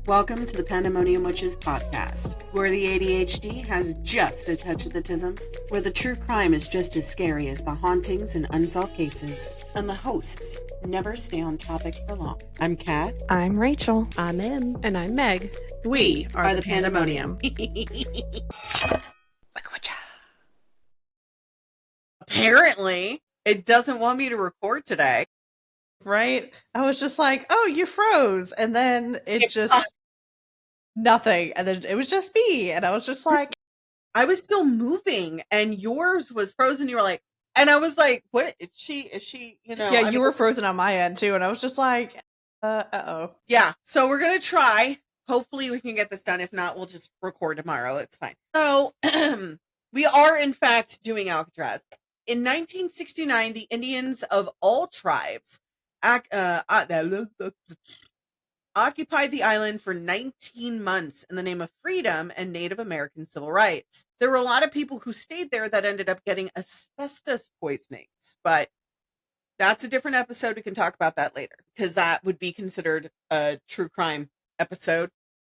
Welcome to the Pandemonium Witches podcast, where the ADHD has just a touch of the tism, where the true crime is just as scary as the hauntings and unsolved cases, and the hosts never stay on topic for long. I'm Kat. I'm Rachel. I'm Em. And I'm Meg. We are the Pandemonium. Apparently, it doesn't want me to record today. Right? I was just like, oh, you froze. And then it just, nothing. And then it was just me. And I was just like, I was still moving and yours was frozen. You were like, and I was like, what is she, you know? yeah, you were frozen on my end too. And I was just like, uh-oh. Yeah. So we're going to try. Hopefully we can get this done. If not, we'll just record tomorrow. It's fine. So we are in fact doing Alcatraz. In 1969, the Indians of all tribes occupied the island for 19 months in the name of freedom and Native American civil rights. There were a lot of people who stayed there that ended up getting asbestos poisonings, but that's a different episode. We can talk about that later because that would be considered a true crime episode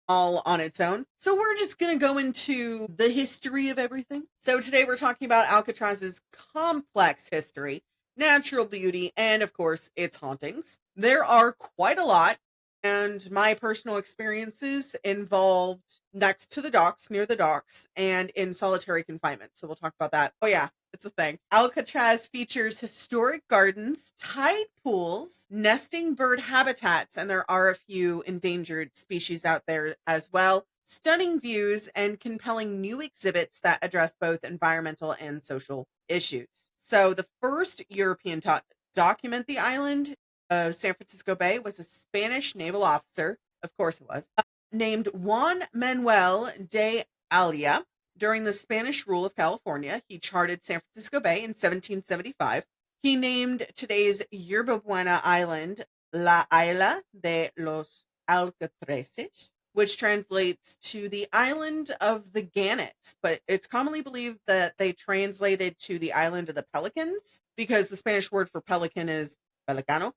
all on its own. So we're just going to go into the history of everything. So today we're talking about Alcatraz's complex history, natural beauty, and of course its hauntings. There are quite a lot. And my personal experiences involved next to the docks, near the docks, and in solitary confinement. So we'll talk about that. Oh yeah, it's a thing. Alcatraz features historic gardens, tide pools, nesting bird habitats, and there are a few endangered species out there as well. Stunning views and compelling new exhibits that address both environmental and social issues. So the first European to document the island of San Francisco Bay was a Spanish naval officer, of course it was, named Juan Manuel de Alia. During the Spanish rule of California, he charted San Francisco Bay in 1775. He named today's Yerba Buena Island La Isla de los Alcatrazes, which translates to the island of the gannets, but it's commonly believed that they translated to the island of the pelicans because the Spanish word for pelican is pelicano.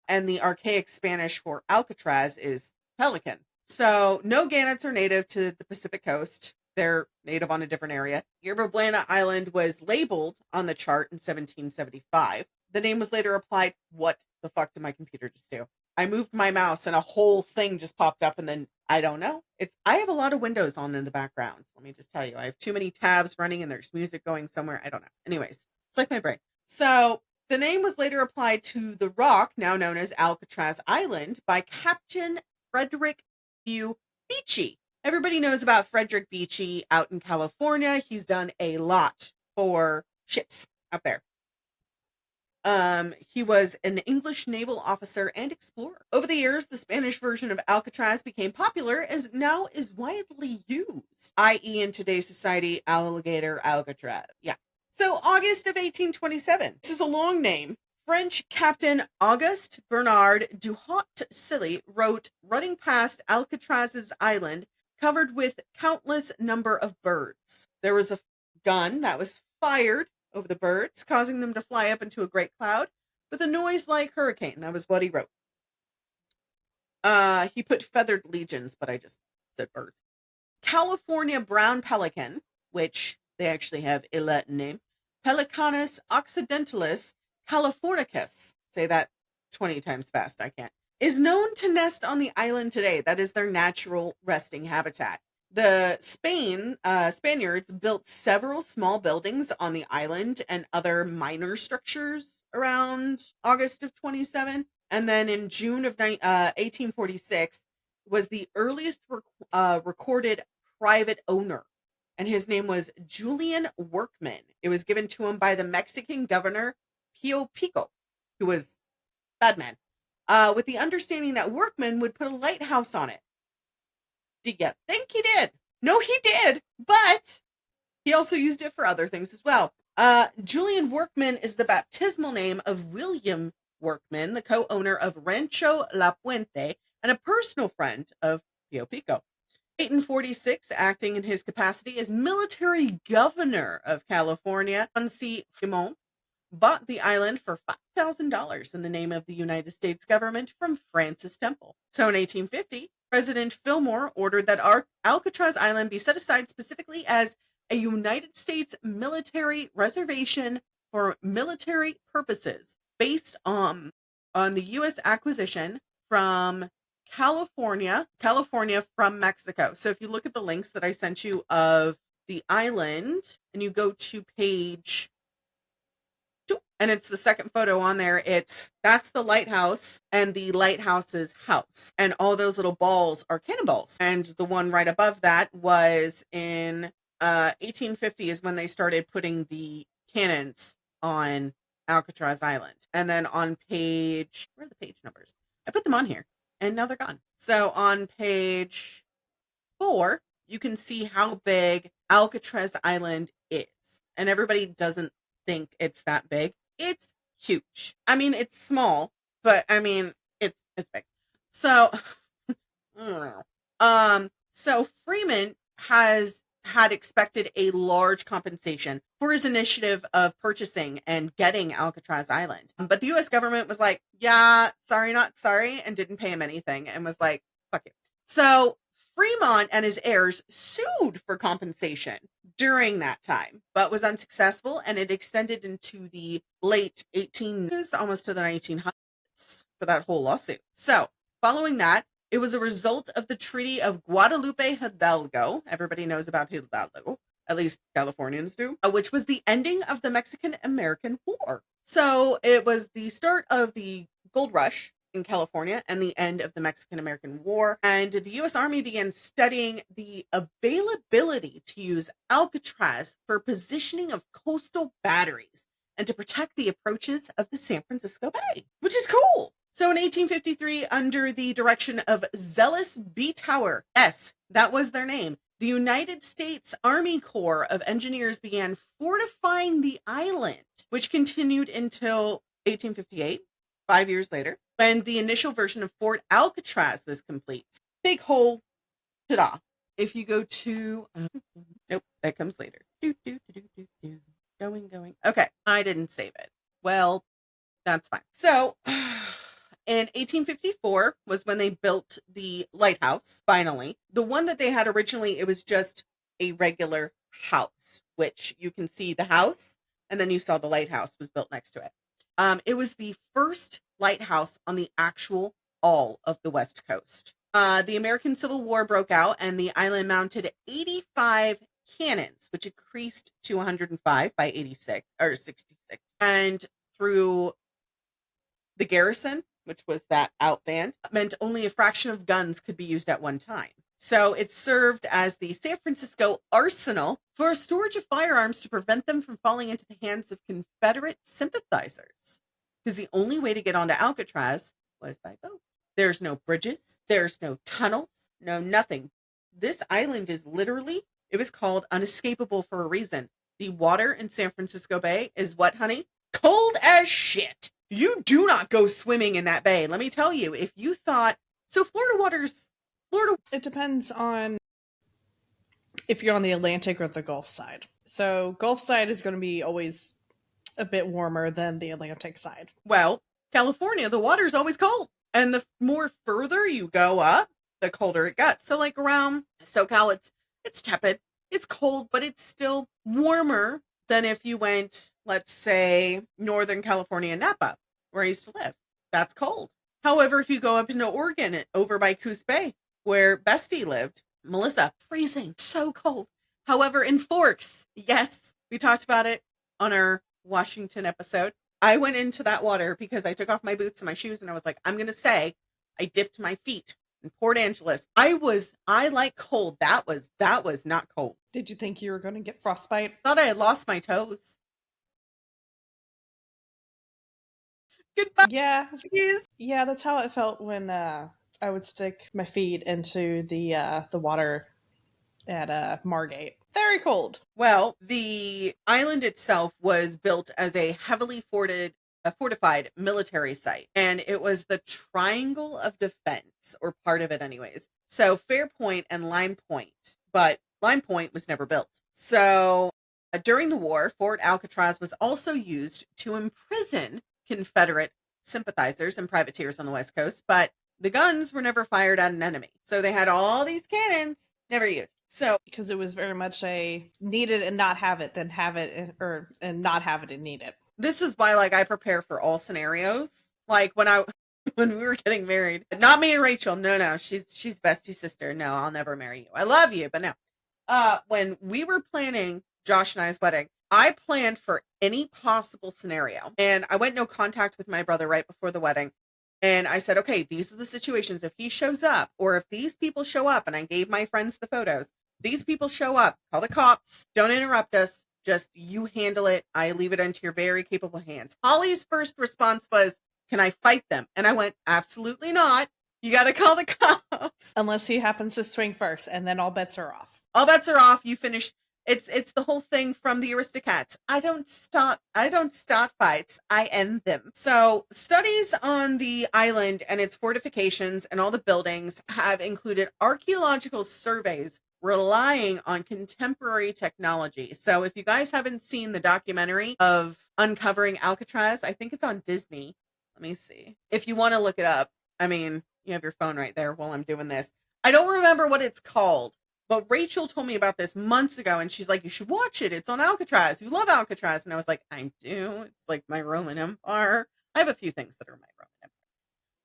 And the archaic Spanish for Alcatraz is pelican. So no gannets are native to the Pacific coast. They're native on a different area. Yerba Buena Island was labeled on the chart in 1775. The name was later applied. What the fuck did my computer just do? I moved my mouse and a whole thing just popped up and then I don't know. I have a lot of windows on in the background. Let me just tell you, I have too many tabs running and there's music going somewhere. I don't know. Anyways, it's like my brain. So the name was later applied to the rock, now known as Alcatraz Island, by Captain Frederick Beechey. Everybody knows about Frederick Beechey out in California. He's done a lot for ships out there. He was an English naval officer and explorer. Over the years, the Spanish version of Alcatraz became popular as now is widely used, i.e. in today's society, alligator Alcatraz. Yeah. So August of 1827. This is a long name. French Captain Auguste Bernard du Haut-Silly wrote, running past Alcatraz's island covered with countless number of birds. There was a gun that was fired over the birds, causing them to fly up into a great cloud with a noise like hurricane. That was what he wrote. He put feathered legions, but I just said birds. California brown pelican, which they actually have a Latin name, Pelicanus occidentalis californicus, say that 20 times fast, I can't, is known to nest on the island today. That is their natural resting habitat. The Spaniards built several small buildings on the island and other minor structures around August of 27. And then in June of 1846 was the earliest recorded private owner. And his name was Julian Workman. It was given to him by the Mexican governor, Pio Pico, who was bad man, with the understanding that Workman would put a lighthouse on it. Do you think he did? No, he did, but he also used it for other things as well. Julian Workman is the baptismal name of William Workman, the co-owner of Rancho La Puente and a personal friend of Pio Pico. 1846, acting in his capacity as military governor of California, Juan C. Fremont bought the island for $5,000 in the name of the United States government from Francis Temple. So in 1850, President Fillmore ordered that Alcatraz Island be set aside specifically as a United States military reservation for military purposes based on the U.S. acquisition from California from Mexico. So if you look at the links that I sent you of the island and you go to page 2, and it's the second photo on there, that's the lighthouse and the lighthouse's house. And all those little balls are cannonballs. And the one right above that was in 1850 is when they started putting the cannons on Alcatraz Island. And then on page, where are the page numbers? I put them on here and now they're gone. So on page 4, you can see how big Alcatraz Island is. And everybody doesn't think it's that big. It's huge. I mean, it's small, but I mean, it's big. So, so Freeman had expected a large compensation for his initiative of purchasing and getting Alcatraz Island. But the US government was like, yeah, sorry, not sorry, and didn't pay him anything and was like, fuck it. So Fremont and his heirs sued for compensation during that time, but was unsuccessful, and it extended into the late 1800s, almost to the 1900s for that whole lawsuit. So following that, it was a result of the Treaty of Guadalupe Hidalgo. Everybody knows about Hidalgo, at least Californians do, which was the ending of the Mexican-American War. So it was the start of the gold rush in California and the end of the Mexican-American War. And the U.S. Army began studying the availability to use Alcatraz for positioning of coastal batteries and to protect the approaches of the San Francisco Bay, which is cool. So in 1853, under the direction of Zealous B. Tower, that was their name, the United States Army Corps of Engineers began fortifying the island, which continued until 1858, 5 years later, when the initial version of Fort Alcatraz was complete. Big hole, ta-da. If you go to, nope, that comes later. Going. Okay, I didn't save it. Well, that's fine. So in 1854 was when they built the lighthouse, finally. The one that they had originally, it was just a regular house, which you can see the house, and then you saw the lighthouse was built next to it. It was the first lighthouse on the actual all of the West Coast. The American Civil War broke out, and the island mounted 85 cannons, which increased to 105 by 86 or 66. And through the garrison, which was that outband, meant only a fraction of guns could be used at one time. So it served as the San Francisco arsenal for storage of firearms to prevent them from falling into the hands of Confederate sympathizers. Because the only way to get onto Alcatraz was by boat. There's no bridges, there's no tunnels, no nothing. This island is literally, it was called unescapable for a reason. The water in San Francisco Bay is what, honey? Cold as shit. You do not go swimming in that bay. Let me tell you, if you thought, so Florida, it depends on if you're on the Atlantic or the Gulf side. So Gulf side is going to be always a bit warmer than the Atlantic side. Well, California, the water's always cold. And the more further you go up, the colder it gets. So like around SoCal, it's tepid. It's cold, but it's still warmer than if you went, let's say, Northern California, Napa, where I used to live. That's cold. However, if you go up into Oregon, over by Coos Bay, where Bestie lived, Melissa, freezing, so cold. However, in Forks, yes, we talked about it on our Washington episode. I went into that water because I took off my boots and my shoes, and I was like, I'm going to say I dipped my feet in Port Angeles. I like cold. That was not cold. Did you think you were going to get frostbite? Thought I had lost my toes. Goodbye. Yeah. Please. Yeah, that's how it felt when I would stick my feet into the water at Margate. Very cold. Well, the island itself was built as a heavily fortified military site, and it was the Triangle of Defense, or part of it anyways. So Fair Point and Lime Point, but Lime Point was never built. So during the war, Fort Alcatraz was also used to imprison Confederate sympathizers and privateers on the West Coast, but The guns were never fired at an enemy. So they had all these cannons, never used. So because it was very much a need it and not have it, then have it and not have it and need it. this is why, like, I prepare for all scenarios. Like when we were getting married, not me and Rachel. No, she's bestie sister. No, I'll never marry you. I love you, but no. When we were planning Josh and I's wedding, I planned for any possible scenario, and I went no contact with my brother right before the wedding. And I said, okay, these are the situations. If he shows up, or if these people show up, and I gave my friends the photos, these people show up, call the cops, don't interrupt us. Just you handle it. I leave it into your very capable hands. Holly's first response was, can I fight them? And I went, absolutely not. You got to call the cops. Unless he happens to swing first, and then all bets are off. All bets are off. You finish. It's the whole thing from the Aristocats. I don't start fights. I end them. So studies on the island and its fortifications and all the buildings have included archaeological surveys relying on contemporary technology. So if you guys haven't seen the documentary of uncovering Alcatraz, I think it's on Disney. Let me see. If you want to look it up, I mean, you have your phone right there while I'm doing this. I don't remember what it's called, but Rachel told me about this months ago, and she's like, you should watch it. It's on Alcatraz. You love Alcatraz. And I was like, I do. It's like my Roman Empire. I have a few things that are my Roman Empire.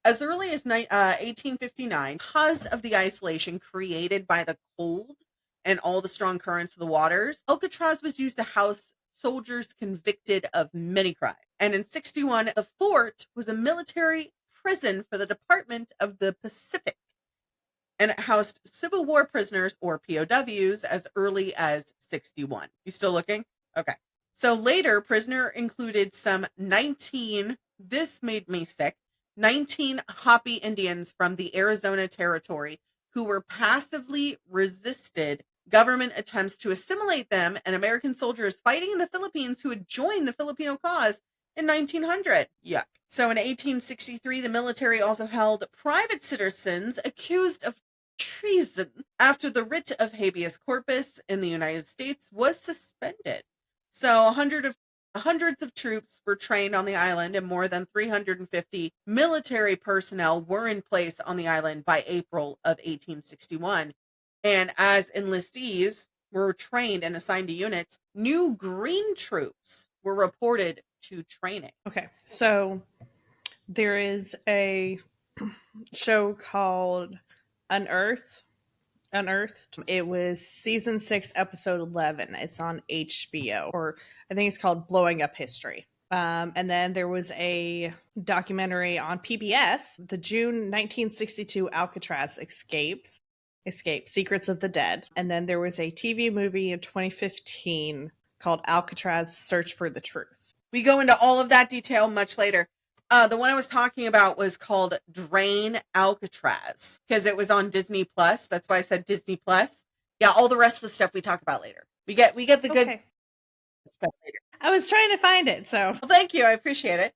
As early as 1859, because of the isolation created by the cold and all the strong currents of the waters, Alcatraz was used to house soldiers convicted of many crimes. And in 61, the fort was a military prison for the Department of the Pacific. And it housed Civil War prisoners, or POWs, as early as 61. You still looking? Okay. So later, prisoner included some 19, this made me sick, 19 Hopi Indians from the Arizona Territory who were passively resisted government attempts to assimilate them and American soldiers fighting in the Philippines who had joined the Filipino cause in 1900. Yuck. So in 1863, the military also held private citizens accused of treason after the writ of habeas corpus in the United States was suspended. So hundreds of troops were trained on the island, and more than 350 military personnel were in place on the island by April of 1861. And as enlistees were trained and assigned to units, new green troops were reported to training. Okay, so there is a show called Unearthed. It was season 6, episode 11. It's on HBO, or I think it's called Blowing Up History. And then there was a documentary on PBS, the June 1962 Alcatraz Escape, Secrets of the Dead. And then there was a TV movie in 2015 called Alcatraz Search for the Truth. We go into all of that detail much later. The one I was talking about was called Drain Alcatraz because it was on Disney Plus. That's why I said Disney Plus. Yeah, all the rest of the stuff we talk about later. We get the good stuff later. I was trying to find it, so. Well, thank you. I appreciate it.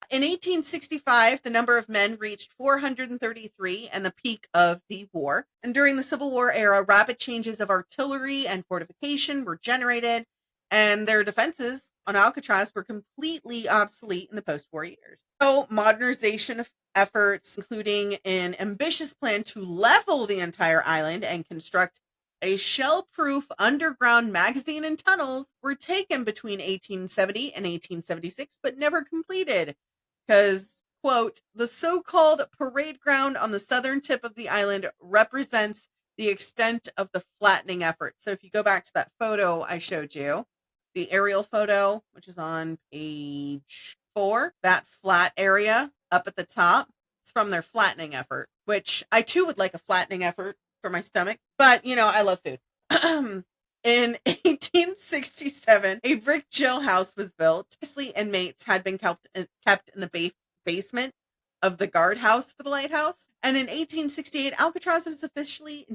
In 1865, the number of men reached 433 and the peak of the war. And during the Civil War era, rapid changes of artillery and fortification were generated, and their defenses on Alcatraz were completely obsolete in the post-war years. So modernization efforts, including an ambitious plan to level the entire island and construct a shell-proof underground magazine and tunnels, were taken between 1870 and 1876, but never completed. Because, quote, the so-called parade ground on the southern tip of the island represents the extent of the flattening effort. So if you go back to that photo I showed you, the aerial photo, which is on page 4, that flat area up at the top, it's from their flattening effort, which I too would like a flattening effort for my stomach. But, you know, I love food. In 1867, a brick jailhouse was built. Previously, inmates had been kept in the basement of the guardhouse for the lighthouse. And in 1868, Alcatraz was officially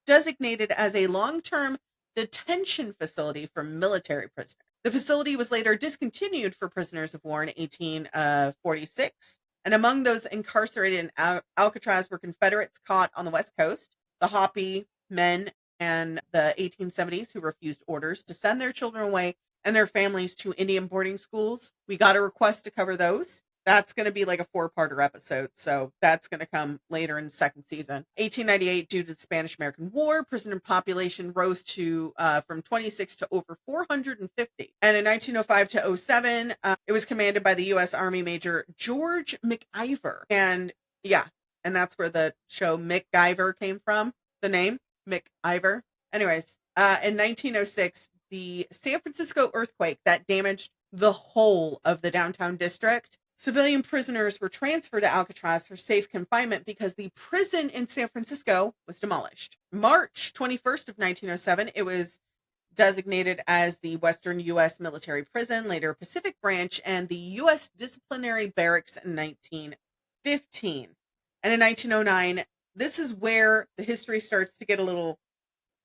designated as a long-term detention facility for military prisoners. The facility was later discontinued for prisoners of war in 1846. And among those incarcerated in Alcatraz were Confederates caught on the West Coast, the Hopi men and the 1870s who refused orders to send their children away and their families to Indian boarding schools. We got a request to cover those. That's going to be like a 4-parter episode, so that's going to come later in the second season. 1898, due to the Spanish-American War, prisoner population rose to from 26 to over 450. And in 1905 to 07, it was commanded by the U.S. Army Major George McIver. And yeah, and that's where the show MacGyver came from, the name MacIver. Anyways, in 1906, the San Francisco earthquake that damaged the whole of the downtown district, civilian prisoners were transferred to Alcatraz for safe confinement because the prison in San Francisco was demolished. March 21st of 1907, it was designated as the Western U.S. Military Prison, later Pacific Branch, and the U.S. Disciplinary Barracks in 1915. And in 1909, this is where the history starts to get a little,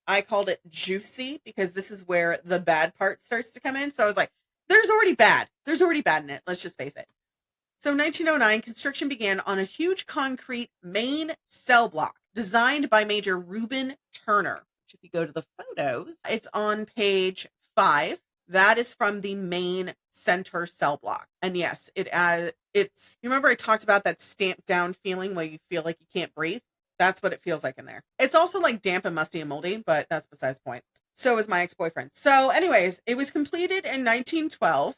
I called it juicy, because this is where the bad part starts to come in. So I was like, there's already bad in it. Let's just face it. So 1909, construction began on a huge concrete main cell block designed by Major Reuben Turner. Which, if you go to the photos, it's on page 5. That is from the main center cell block. And yes, it's, you remember I talked about that stamped down feeling where you feel like you can't breathe? That's what it feels like in there. It's also like damp and musty and moldy, but that's besides the point. So is my ex-boyfriend. So anyways, it was completed in 1912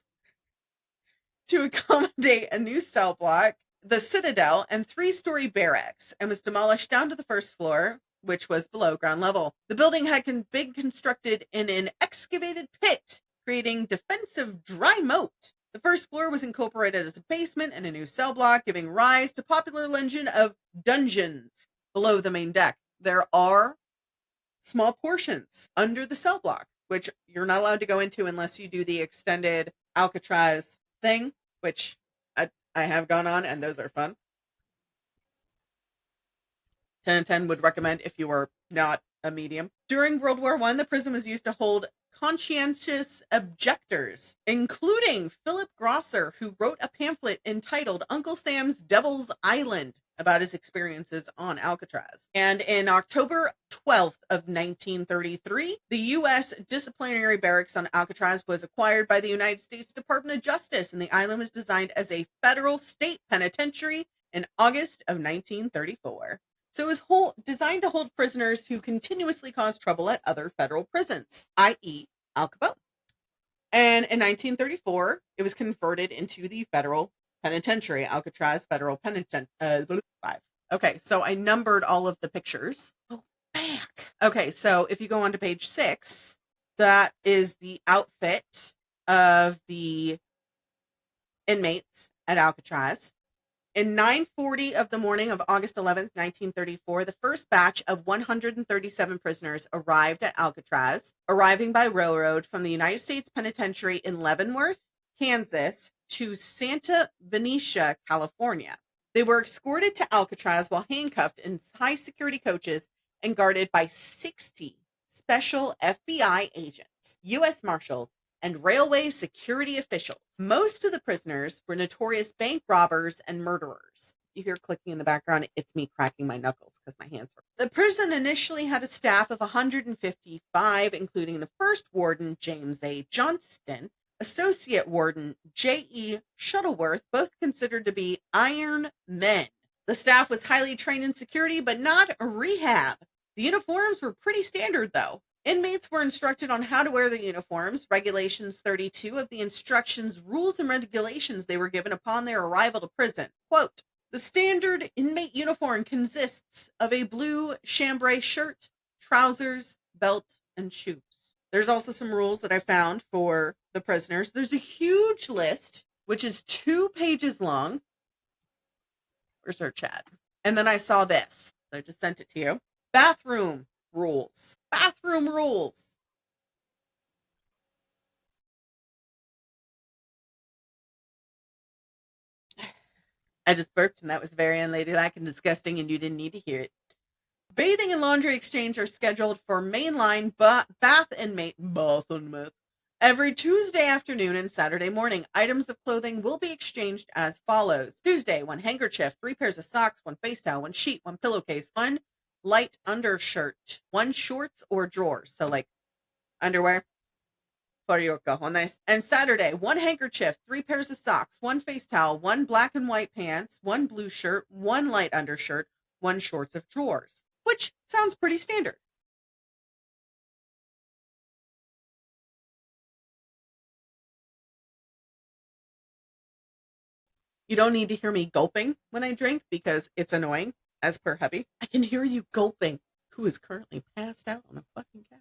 to accommodate a new cell block, the Citadel, and 3-story barracks, and was demolished down to the first floor, which was below ground level. The building had been constructed in an excavated pit, creating defensive dry moat. The first floor was incorporated as a basement and a new cell block, giving rise to popular legend of dungeons below the main deck. There are small portions under the cell block, which you're not allowed to go into unless you do the extended Alcatraz thing, which I have gone on, and those are fun. 10 and 10 would recommend if you were not a medium. During World War I, the prison was used to hold conscientious objectors, including Philip Grosser, who wrote a pamphlet entitled Uncle Sam's Devil's Island about his experiences on Alcatraz. And in October 12th of 1933, the U.S. disciplinary barracks on Alcatraz was acquired by the United States Department of Justice, and the island was designed as a federal state penitentiary in August of 1934. So it was designed to hold prisoners who continuously cause trouble at other federal prisons, i.e. Al Capone. And in 1934, it was converted into the federal penitentiary, Alcatraz Federal Penitentiary. 5. Okay, so I numbered all of the pictures. Oh, back. Okay, so if you go on to page 6, that is the outfit of the inmates at Alcatraz. In 9:40 of the morning of August 11th, 1934, the first batch of 137 prisoners arrived at Alcatraz, arriving by railroad from the United States Penitentiary in Leavenworth, Kansas, to Santa Benicia, California. They were escorted to Alcatraz while handcuffed in high-security coaches and guarded by 60 special FBI agents, U.S. Marshals, and railway security officials. Most of the prisoners were notorious bank robbers and murderers. You hear clicking in the background, it's me cracking my knuckles because my hands hurt. The prison initially had a staff of 155, including the first warden, James A. Johnston, associate warden, J.E. Shuttleworth, both considered to be iron men. The staff was highly trained in security, but not rehab. The uniforms were pretty standard, though. Inmates were instructed on how to wear the uniforms. Regulations 32 of the instructions, rules, and regulations they were given upon their arrival to prison. Quote, the standard inmate uniform consists of a blue chambray shirt, trousers, belt, and shoes. There's also some rules that I found for the prisoners. There's a huge list, which is 2 pages long. Where's our chat? And then I saw this. So I just sent it to you. Bathroom rules. Bathroom rules. I just burped, and that was very unladylike and disgusting, and you didn't need to hear it. Bathing and laundry exchange are scheduled for mainline bath inmates every Tuesday afternoon and Saturday morning. Items of clothing will be exchanged as follows. Tuesday, 1 handkerchief, 3 pairs of socks, 1 face towel, 1 sheet, 1 pillowcase, 1 light undershirt, 1 shorts or drawers. So like underwear, for your cojones. And Saturday, 1 handkerchief, 3 pairs of socks, 1 face towel, 1 black and white pants, 1 blue shirt, 1 light undershirt, 1 shorts of drawers, which sounds pretty standard. You don't need to hear me gulping when I drink because it's annoying, as per hubby. I can hear you gulping, who is currently passed out on a fucking couch.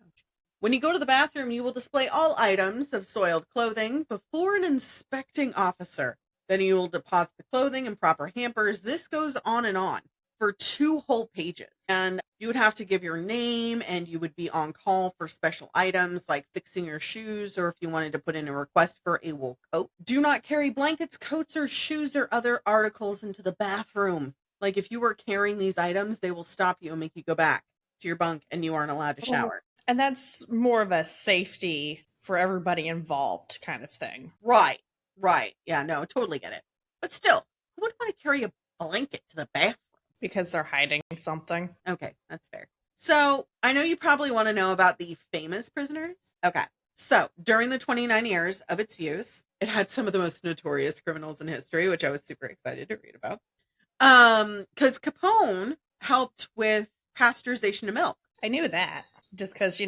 When you go to the bathroom, you will display all items of soiled clothing before an inspecting officer. Then you will deposit the clothing in proper hampers. This goes on for 2 whole pages. And you would have to give your name, and you would be on call for special items like fixing your shoes, or if you wanted to put in a request for a wool coat. Do not carry blankets, coats, or shoes or other articles into the bathroom. Like if you were carrying these items, they will stop you and make you go back to your bunk, and you aren't allowed to shower. And that's more of a safety for everybody involved kind of thing. Right. Yeah, no, totally get it. But still, who would want to carry a blanket to the bathroom? Because they're hiding something. Okay, that's fair. So I know you probably want to know about the famous prisoners. Okay. So during the 29 years of its use, it had some of the most notorious criminals in history, which I was super excited to read about. Because Capone helped with pasteurization of milk. I knew that just because,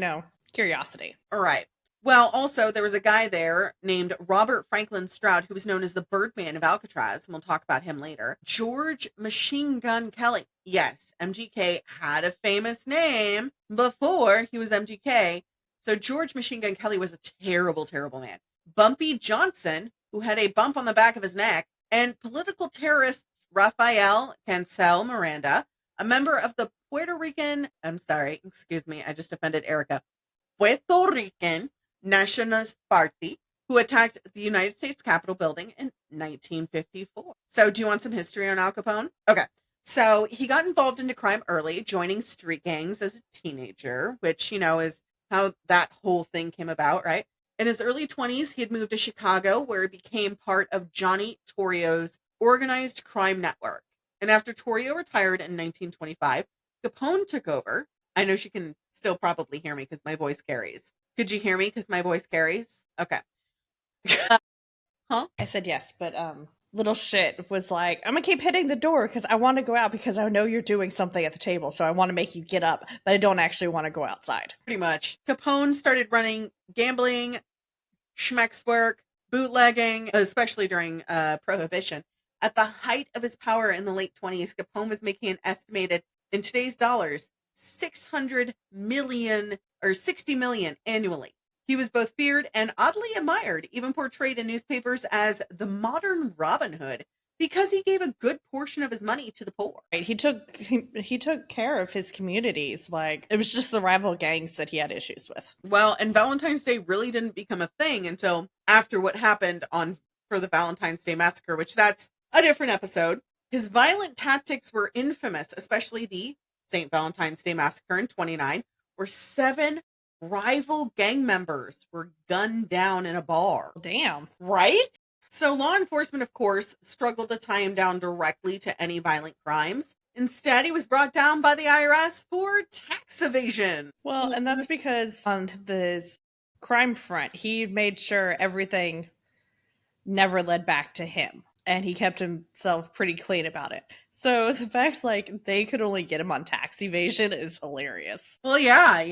curiosity. All right. Well, also, there was a guy there named Robert Franklin Stroud, who was known as the Birdman of Alcatraz, and we'll talk about him later. George Machine Gun Kelly. Yes, MGK had a famous name before he was MGK. So George Machine Gun Kelly was a terrible, terrible man. Bumpy Johnson, who had a bump on the back of his neck, and political terrorists Rafael Cancel Miranda, a member of the Puerto Rican, I'm sorry, excuse me, I just offended Erica, Puerto Rican Nationalist Party, who attacked the United States Capitol building in 1954. So do you want some history on Al Capone? Okay. So he got involved into crime early, joining street gangs as a teenager, which, is how that whole thing came about, right? In his early 20s, he had moved to Chicago, where he became part of Johnny Torrio's organized crime network. And after Torrio retired in 1925, Capone took over. I know she can still probably hear me because my voice carries. Could you hear me because my voice carries? Okay. Huh? I said yes, but little shit was like, I'm gonna keep hitting the door because I want to go out because I know you're doing something at the table, so I want to make you get up, but I don't actually want to go outside. Pretty much. Capone started running gambling, schmex work, bootlegging, especially during Prohibition. At the height of his power in the late 20s, Capone was making an estimated, in today's dollars, 600 million or 60 million annually. He was both feared and oddly admired, even portrayed in newspapers as the modern Robin Hood, because he gave a good portion of his money to the poor. Right. He took care of his communities. Like, it was just the rival gangs that he had issues with. Well, and Valentine's Day really didn't become a thing until after what happened for the Valentine's Day Massacre, which that's a different episode. His violent tactics were infamous, especially the St. Valentine's Day Massacre in 29, where 7 rival gang members were gunned down in a bar. Damn. Right? So law enforcement, of course, struggled to tie him down directly to any violent crimes. Instead, he was brought down by the IRS for tax evasion. Well, and that's because on this crime front, he made sure everything never led back to him. And he kept himself pretty clean about it. So the fact they could only get him on tax evasion is hilarious. Well, yeah,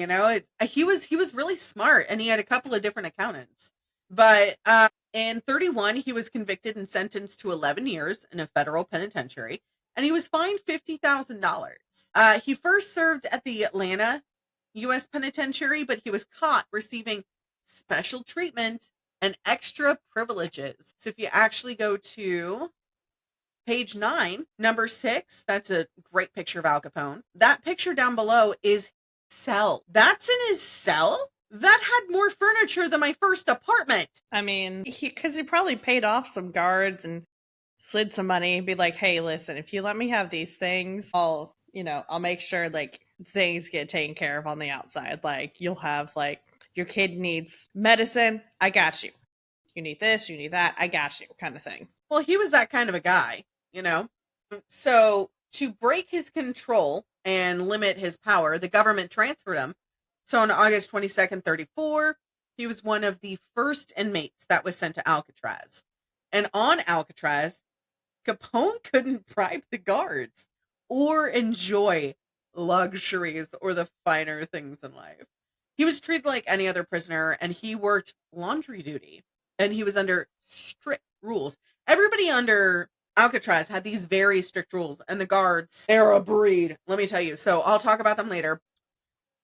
he was really smart, and he had a couple of different accountants. But in 31, he was convicted and sentenced to 11 years in a federal penitentiary, and he was fined $50,000. He first served at the Atlanta U.S. Penitentiary, but he was caught receiving special treatment and extra privileges. So if you actually go to page 9, number 6, that's a great picture of Al Capone. That picture down below is his cell. That's in his cell? That had more furniture than my first apartment. I mean, because he probably paid off some guards and slid some money and be like, hey, listen, if you let me have these things, I'll make sure things get taken care of on the outside. You'll have your kid needs medicine, I got you. You need this, you need that, I got you, kind of thing. Well, he was that kind of a guy, So to break his control and limit his power, the government transferred him. So on August 22nd, 34, He was one of the first inmates that was sent to Alcatraz. And on Alcatraz, Capone couldn't bribe the guards or enjoy luxuries or the finer things in life. He was treated like any other prisoner, and he worked laundry duty, and he was under strict rules. Everybody under Alcatraz had these very strict rules, and the guards, they're a breed, let me tell you. So I'll talk about them later.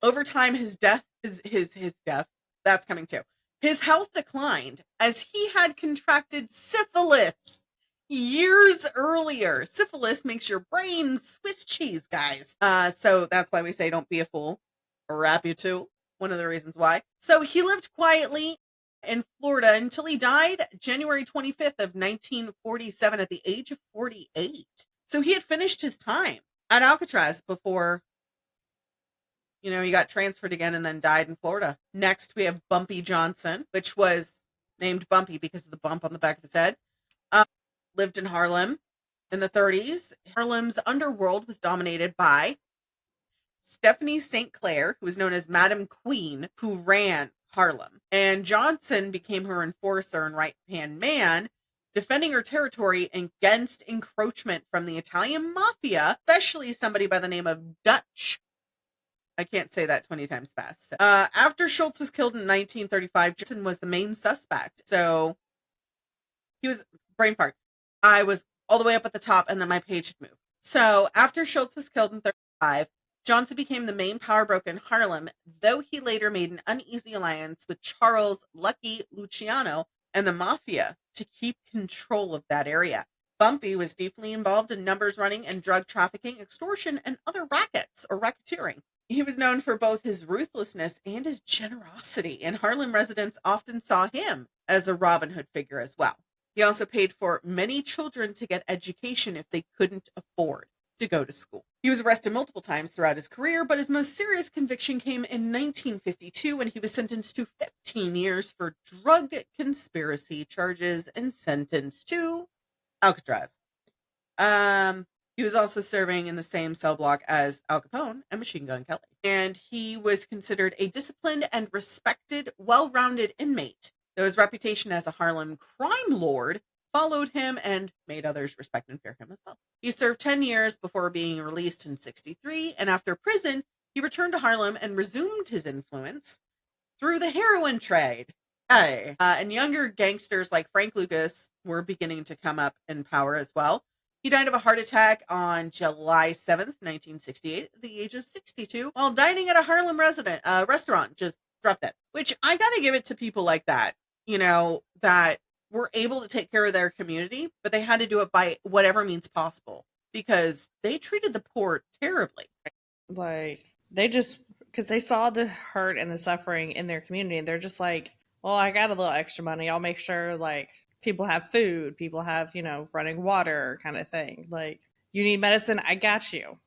Over time, his death, his death, that's coming too. His health declined as he had contracted syphilis years earlier. Syphilis makes your brain Swiss cheese, guys. So that's why we say don't be a fool. Or rap you too. One of the reasons why. So he lived quietly in Florida until he died January 25th of 1947 at the age of 48. So he had finished his time at Alcatraz before, he got transferred again and then died in Florida. Next, we have Bumpy Johnson, which was named Bumpy because of the bump on the back of his head. Lived in Harlem in the 30s. Harlem's underworld was dominated by Stephanie St. Clair, who was known as Madam Queen, who ran Harlem. And Johnson became her enforcer and right-hand man, defending her territory against encroachment from the Italian mafia, especially somebody by the name of Dutch. I can't say that 20 times fast. After Schultz was killed in 1935, Johnson was the main suspect. So he was, brain fart. I was all the way up at the top and then my page had moved. So after Schultz was killed in 1935, Johnson became the main power broker in Harlem, though he later made an uneasy alliance with Charles Lucky Luciano and the mafia to keep control of that area. Bumpy was deeply involved in numbers running and drug trafficking, extortion, and other rackets or racketeering. He was known for both his ruthlessness and his generosity, and Harlem residents often saw him as a Robin Hood figure as well. He also paid for many children to get education if they couldn't afford to go to school. He was arrested multiple times throughout his career, but his most serious conviction came in 1952 when he was sentenced to 15 years for drug conspiracy charges and sentenced to Alcatraz. He was also serving in the same cell block as Al Capone and Machine Gun Kelly. And he was considered a disciplined and respected, well-rounded inmate, though his reputation as a Harlem crime lord followed him and made others respect and fear him as well. He served 10 years before being released in 1963, and after prison, he returned to Harlem and resumed his influence through the heroin trade. And younger gangsters like Frank Lucas were beginning to come up in power as well. He died of a heart attack on July 7th, 1968, at the age of 62, while dining at a Harlem restaurant, just dropped dead. Which I gotta give it to people like that, that were able to take care of their community, but they had to do it by whatever means possible because they treated the poor terribly. Like, because they saw the hurt and the suffering in their community, and they're just like, well, I got a little extra money. I'll make sure, people have food, people have, running water kind of thing. Like, you need medicine, I got you.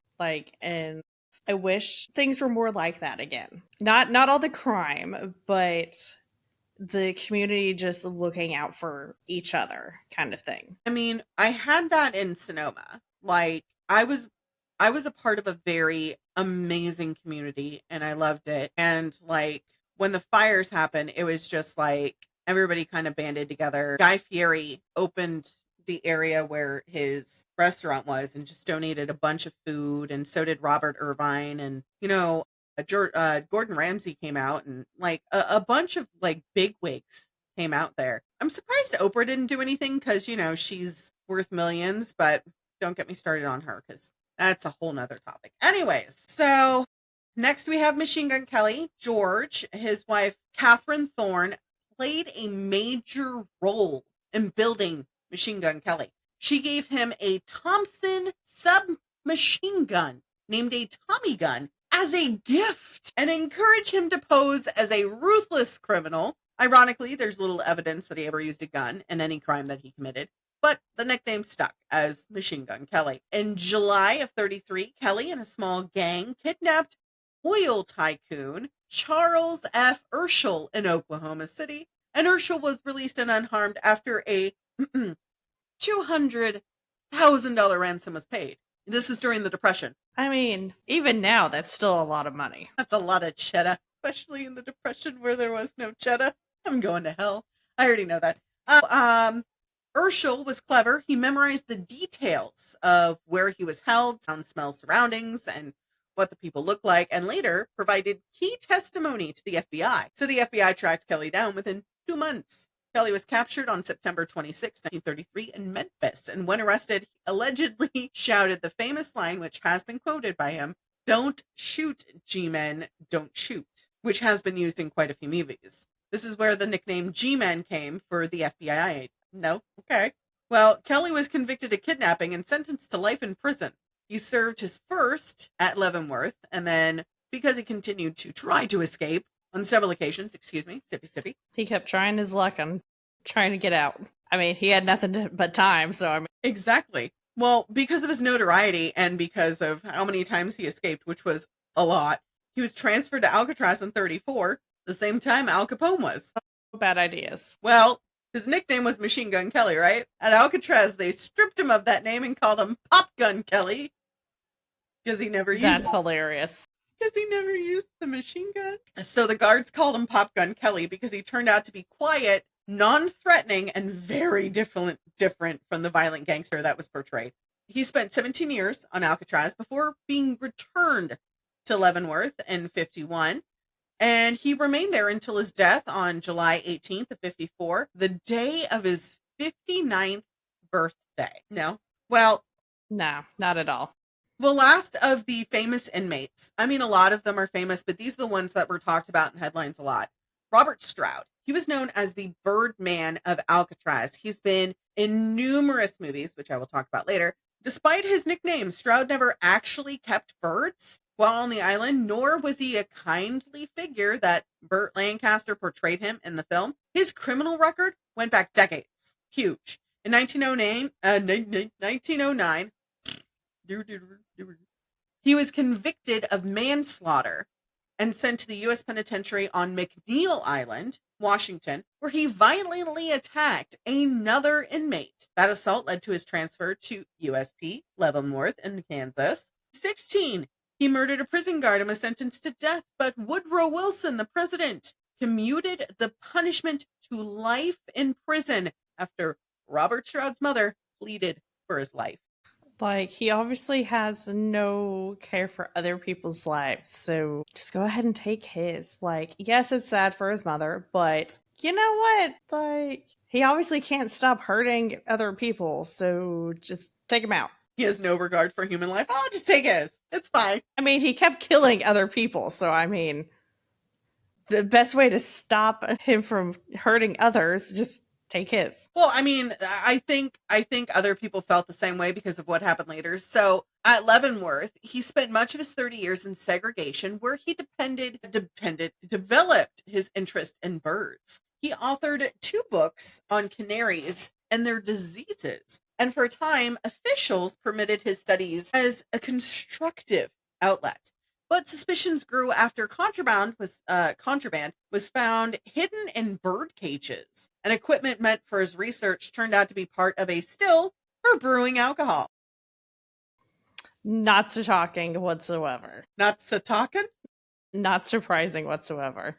And I wish things were more like that again. Not all the crime, but the community just looking out for each other kind of thing. I mean, I had that in Sonoma. I was a part of a very amazing community and I loved it. And when the fires happened, it was just everybody kind of banded together. Guy Fieri opened the area where his restaurant was and just donated a bunch of food, and so did Robert Irvine, and Gordon Ramsay came out, and a bunch of big wigs came out there. I'm surprised Oprah didn't do anything because she's worth millions, but don't get me started on her because that's a whole nother topic. Anyways, so next we have Machine Gun Kelly. George, his wife Catherine Thorne, played a major role in building Machine Gun Kelly. She gave him a Thompson submachine gun named a Tommy gun as a gift and encouraged him to pose as a ruthless criminal. Ironically, there's little evidence that he ever used a gun in any crime that he committed, but the nickname stuck as Machine Gun Kelly. In July of 1933, Kelly and a small gang kidnapped oil tycoon Charles F. Urschel in Oklahoma City, and Urschel was released and unharmed after a $200,000 ransom was paid. This was during the Depression. I mean, even now, that's still a lot of money. That's a lot of cheddar. especially in the Depression where there was no cheddar. I'm going to hell. I already know that. Urschel was clever. He memorized the details of where he was held, sound, smell, surroundings, and what the people looked like, and later provided key testimony to the FBI. So the FBI tracked Kelly down within 2 months. Kelly was captured on September 26, 1933 in Memphis, and when arrested, he allegedly shouted the famous line, which has been quoted by him, "Don't shoot, G-men, don't shoot," which has been used in quite a few movies. This is where the nickname G-men came for the FBI. No? Okay. Well, Kelly was convicted of kidnapping and sentenced to life in prison. He served his first at Leavenworth, and then, because he continued to try to escape on several occasions, sippy. He kept trying his luck on trying to get out. I mean, he had but time, so I mean. Exactly. Well, because of his notoriety and because of how many times he escaped, which was a lot, he was transferred to Alcatraz in 34, the same time Al Capone was. Bad ideas. Well, his nickname was Machine Gun Kelly, right? At Alcatraz, they stripped him of that name and called him Pop Gun Kelly. Because he never used it. That's hilarious. Because he never used the machine gun. So the guards called him Pop Gun Kelly because he turned out to be quiet, non-threatening, and very different from the violent gangster that was portrayed. He spent 17 years on Alcatraz before being returned to Leavenworth in 51. And he remained there until his death on July 18th of 54, the day of his 59th birthday. No? Well, no, not at all. The last of the famous inmates, I mean, a lot of them are famous, but these are the ones that were talked about in headlines a lot. Robert Stroud. He was known as the Birdman of Alcatraz. He's been in numerous movies, which I will talk about later. Despite his nickname, Stroud never actually kept birds while on the island, nor was he a kindly figure that Burt Lancaster portrayed him in the film. His criminal record went back decades. Huge. In 1909, he was convicted of manslaughter and sent to the U.S. penitentiary on McNeil Island, Washington, where he violently attacked another inmate. That assault led to his transfer to USP Leavenworth in Kansas. 16, he murdered a prison guard and was sentenced to death, but Woodrow Wilson, the president, commuted the punishment to life in prison after Robert Stroud's mother pleaded for his life. Like, he obviously has no care for other people's lives, so just go ahead and take his. Like, yes, it's sad for his mother, but you know what? Like, he obviously can't stop hurting other people, so just take him out. He has no regard for human life. I'll just take his. It's fine. I mean, he kept killing other people, so I mean, the best way to stop him from hurting others, just take his. Well, I mean, I think other people felt the same way because of what happened later. So at Leavenworth, he spent much of his 30 years in segregation where he developed his interest in birds. He authored 2 books on canaries and their diseases. And for a time, officials permitted his studies as a constructive outlet. But suspicions grew after contraband was found hidden in bird cages, and equipment meant for his research turned out to be part of a still for brewing alcohol. Not so shocking whatsoever. Not so talking? Not surprising whatsoever.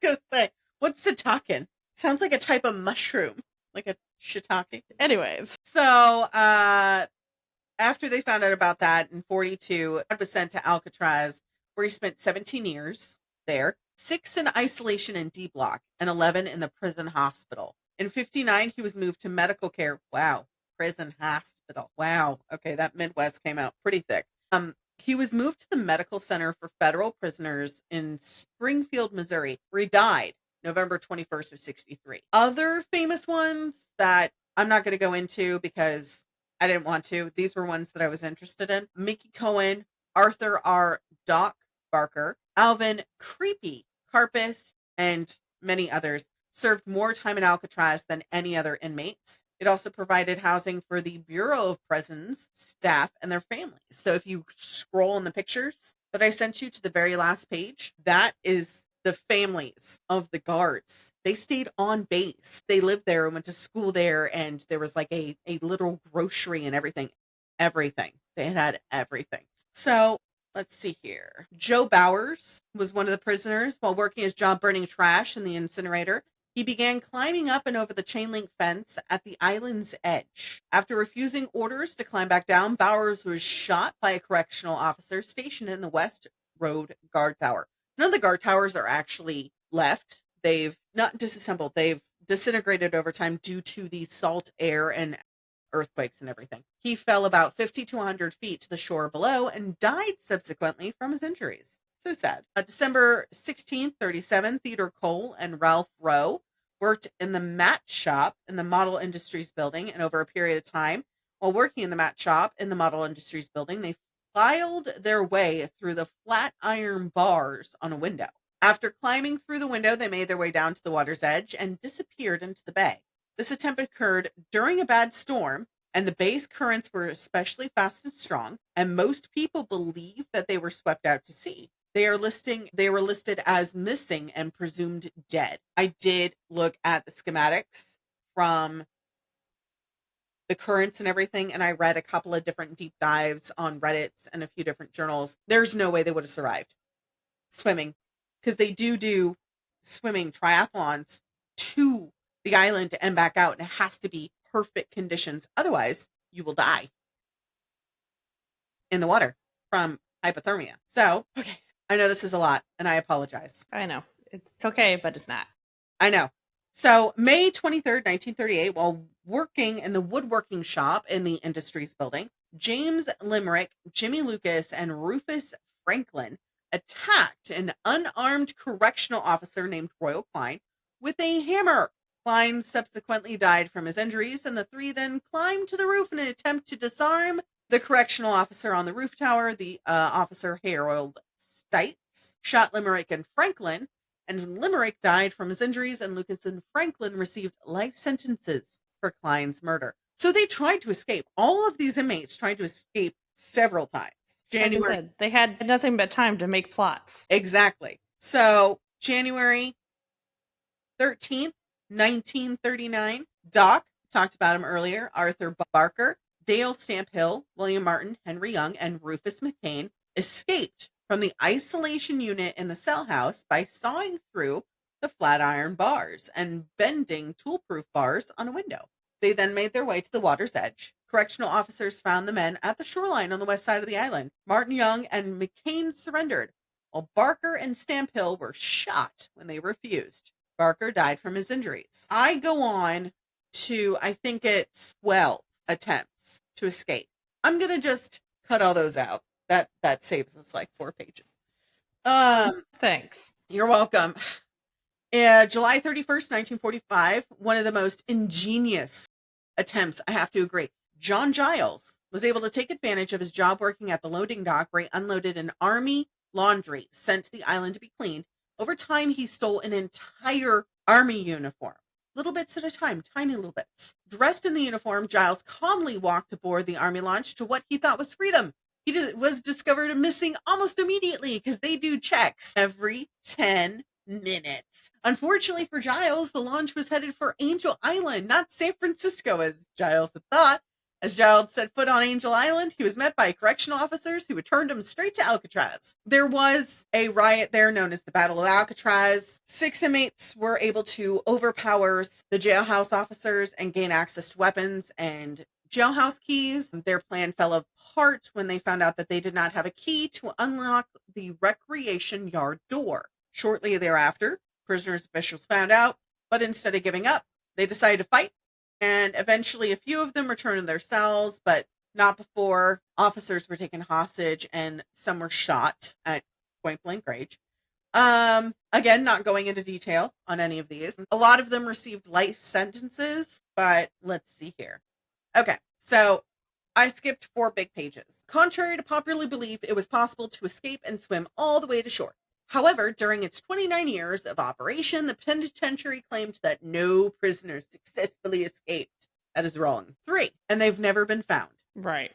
I was gonna say, what's satakin? Sounds like a type of mushroom, like a shiitake. Anyways. So, after they found out about that in 42, Ed was sent to Alcatraz, where he spent 17 years there, 6 in isolation in D Block, and 11 in the prison hospital. In 59, he was moved to medical care. Wow. Prison hospital. Wow. Okay, that Midwest came out pretty thick. He was moved to the medical center for federal prisoners in Springfield, Missouri, where he died November 21st of 63. Other famous ones that I'm not going to go into because I didn't want to. These were ones that I was interested in. Mickey Cohen, Arthur R. Doc Barker, Alvin Creepy Karpis, and many others served more time in Alcatraz than any other inmates. It also provided housing for the Bureau of Prisons staff and their families. So if you scroll in the pictures that I sent you to the very last page, that is the families of the guards. They stayed on base. They lived there and went to school there, and there was like a little grocery and everything. Everything. They had everything. So Let's see here. Joe Bowers was one of the prisoners. While working his job burning trash in the incinerator, he began climbing up and over the chain link fence at the island's edge. After refusing orders to climb back down, Bowers was shot by a correctional officer stationed in the West Road Guard Tower. None of the guard towers are actually left. They've not disassembled. They've disintegrated over time due to the salt air and earthquakes and everything. He fell about 50 to 100 feet to the shore below and died subsequently from his injuries. So sad. December 16th, 37, Theodore Cole and Ralph Rowe worked in the mat shop in the Model Industries building, and over a period of time, while working in the mat shop in the Model Industries building, they filed their way through the flat iron bars on a window. After climbing through the window, they made their way down to the water's edge and disappeared into the bay. This attempt occurred during a bad storm, and the bay's currents were especially fast and strong, and most people believe that they were swept out to sea. They were listed as missing and presumed dead. I did look at the schematics from the currents and everything, and I read a couple of different deep dives on Reddits and a few different journals. There's no way they would have survived swimming, because they do swimming triathlons to the island and back out, and it has to be perfect conditions. Otherwise, you will die in the water from hypothermia. So, okay, I know this is a lot, and I apologize. I know. It's okay, but it's not. I know. So, May 23rd, 1938, while working in the woodworking shop in the Industries building, James Limerick, Jimmy Lucas, and Rufus Franklin attacked an unarmed correctional officer named Royal Klein with a hammer. Klein subsequently died from his injuries, and the three then climbed to the roof in an attempt to disarm the correctional officer on the roof tower. The officer, Harold Stites, shot Limerick and Franklin, and Limerick died from his injuries, and Lucas and Franklin received life sentences for Klein's murder. So they tried to escape. All of these inmates tried to escape several times. Like I said, they had nothing but time to make plots. Exactly. So January 13th, 1939, Doc, talked about him earlier, Arthur Barker, Dale Stamphill, William Martin, Henry Young, and Rufus McCain escaped from the isolation unit in the cell house by sawing through the flat iron bars and bending tool-proof bars on a window. They then made their way to the water's edge. Correctional officers found the men at the shoreline on the west side of the island. Martin Young and McCain surrendered, while Barker and Stamphill were shot when they refused. Barker died from his injuries. I go on to, I think it's 12 attempts to escape. I'm going to just cut all those out. That saves us like 4 pages. Thanks. You're welcome. July 31st, 1945, one of the most ingenious attempts, I have to agree. John Giles was able to take advantage of his job working at the loading dock where he unloaded an army laundry sent to the island to be cleaned. Over time, he stole an entire army uniform, little bits at a time, tiny little bits. Dressed in the uniform, Giles calmly walked aboard the army launch to what he thought was freedom. He was discovered missing almost immediately because they do checks every 10 minutes. Unfortunately for Giles, the launch was headed for Angel Island, not San Francisco, as Giles had thought. As Giles set foot on Angel Island, he was met by correctional officers who returned him straight to Alcatraz. There was a riot there known as the Battle of Alcatraz. 6 inmates were able to overpower the jailhouse officers and gain access to weapons and jailhouse keys. Their plan fell apart when they found out that they did not have a key to unlock the recreation yard door. Shortly thereafter, prisoners officials found out, but instead of giving up, they decided to fight. And eventually a few of them returned to their cells, but not before officers were taken hostage and some were shot at point blank range. Again, not going into detail on any of these. A lot of them received life sentences, but let's see here. Okay, so I skipped 4 big pages. Contrary to popular belief, it was possible to escape and swim all the way to shore. However, during its 29 years of operation, the penitentiary claimed that no prisoners successfully escaped. That is wrong. 3, and they've never been found. Right.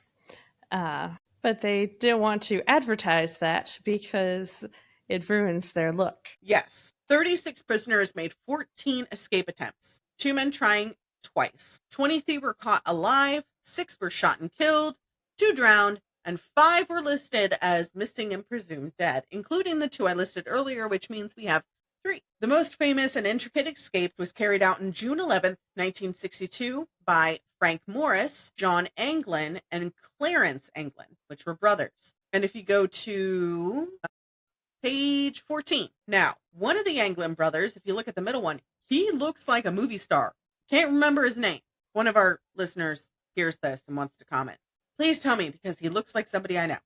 But they didn't want to advertise that because it ruins their look. Yes. 36 prisoners made 14 escape attempts. 2 men trying twice. 23 were caught alive. 6 were shot and killed. 2 drowned. and 5 were listed as missing and presumed dead, including the 2 I listed earlier, which means we have 3. The most famous and intricate escape was carried out on June 11th, 1962 by Frank Morris, John Anglin, and Clarence Anglin, which were brothers. And if you go to page 14. Now, one of the Anglin brothers, if you look at the middle one, he looks like a movie star. Can't remember his name. One of our listeners hears this and wants to comment. Please tell me, because he looks like somebody I know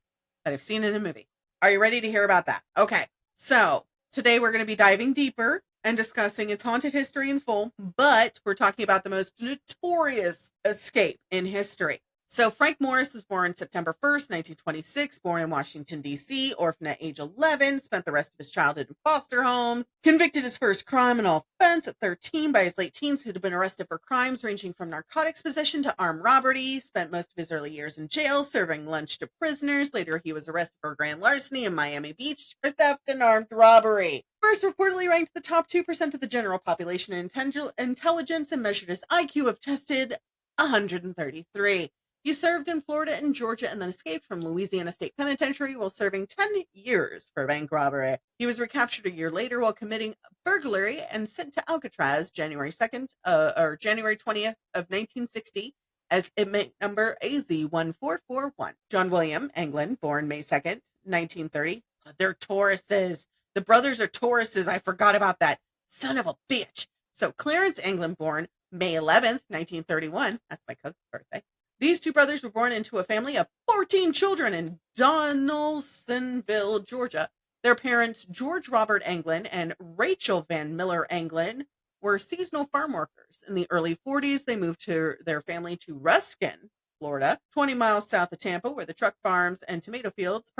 that I've seen in a movie. Are you ready to hear about that? Okay. So today we're going to be diving deeper and discussing its haunted history in full, but we're talking about the most notorious escape in history. So Frank Morris was born September 1st, 1926, born in Washington, D.C., orphaned at age 11, spent the rest of his childhood in foster homes, convicted his first criminal offense at 13. By his late teens, he had been arrested for crimes ranging from narcotics possession to armed robbery, spent most of his early years in jail, serving lunch to prisoners. Later, he was arrested for grand larceny in Miami Beach, for theft and armed robbery. First reportedly ranked the top 2% of the general population in intelligence and measured his IQ of tested 133. He served in Florida and Georgia and then escaped from Louisiana State Penitentiary while serving 10 years for bank robbery. He was recaptured a year later while committing burglary and sent to Alcatraz January 20th of 1960 as inmate number AZ1441. John William Anglin, born May 2nd, 1930. They're Tauruses. The brothers are Tauruses. I forgot about that. Son of a bitch. So Clarence Anglin, born May 11th, 1931. That's my cousin's birthday. These 2 brothers were born into a family of 14 children in Donaldsonville, Georgia. Their parents, George Robert Anglin and Rachel Van Miller Anglin, were seasonal farm workers. In the early 40s, they moved their family to Ruskin, Florida, 20 miles south of Tampa, where the truck farms and tomato fields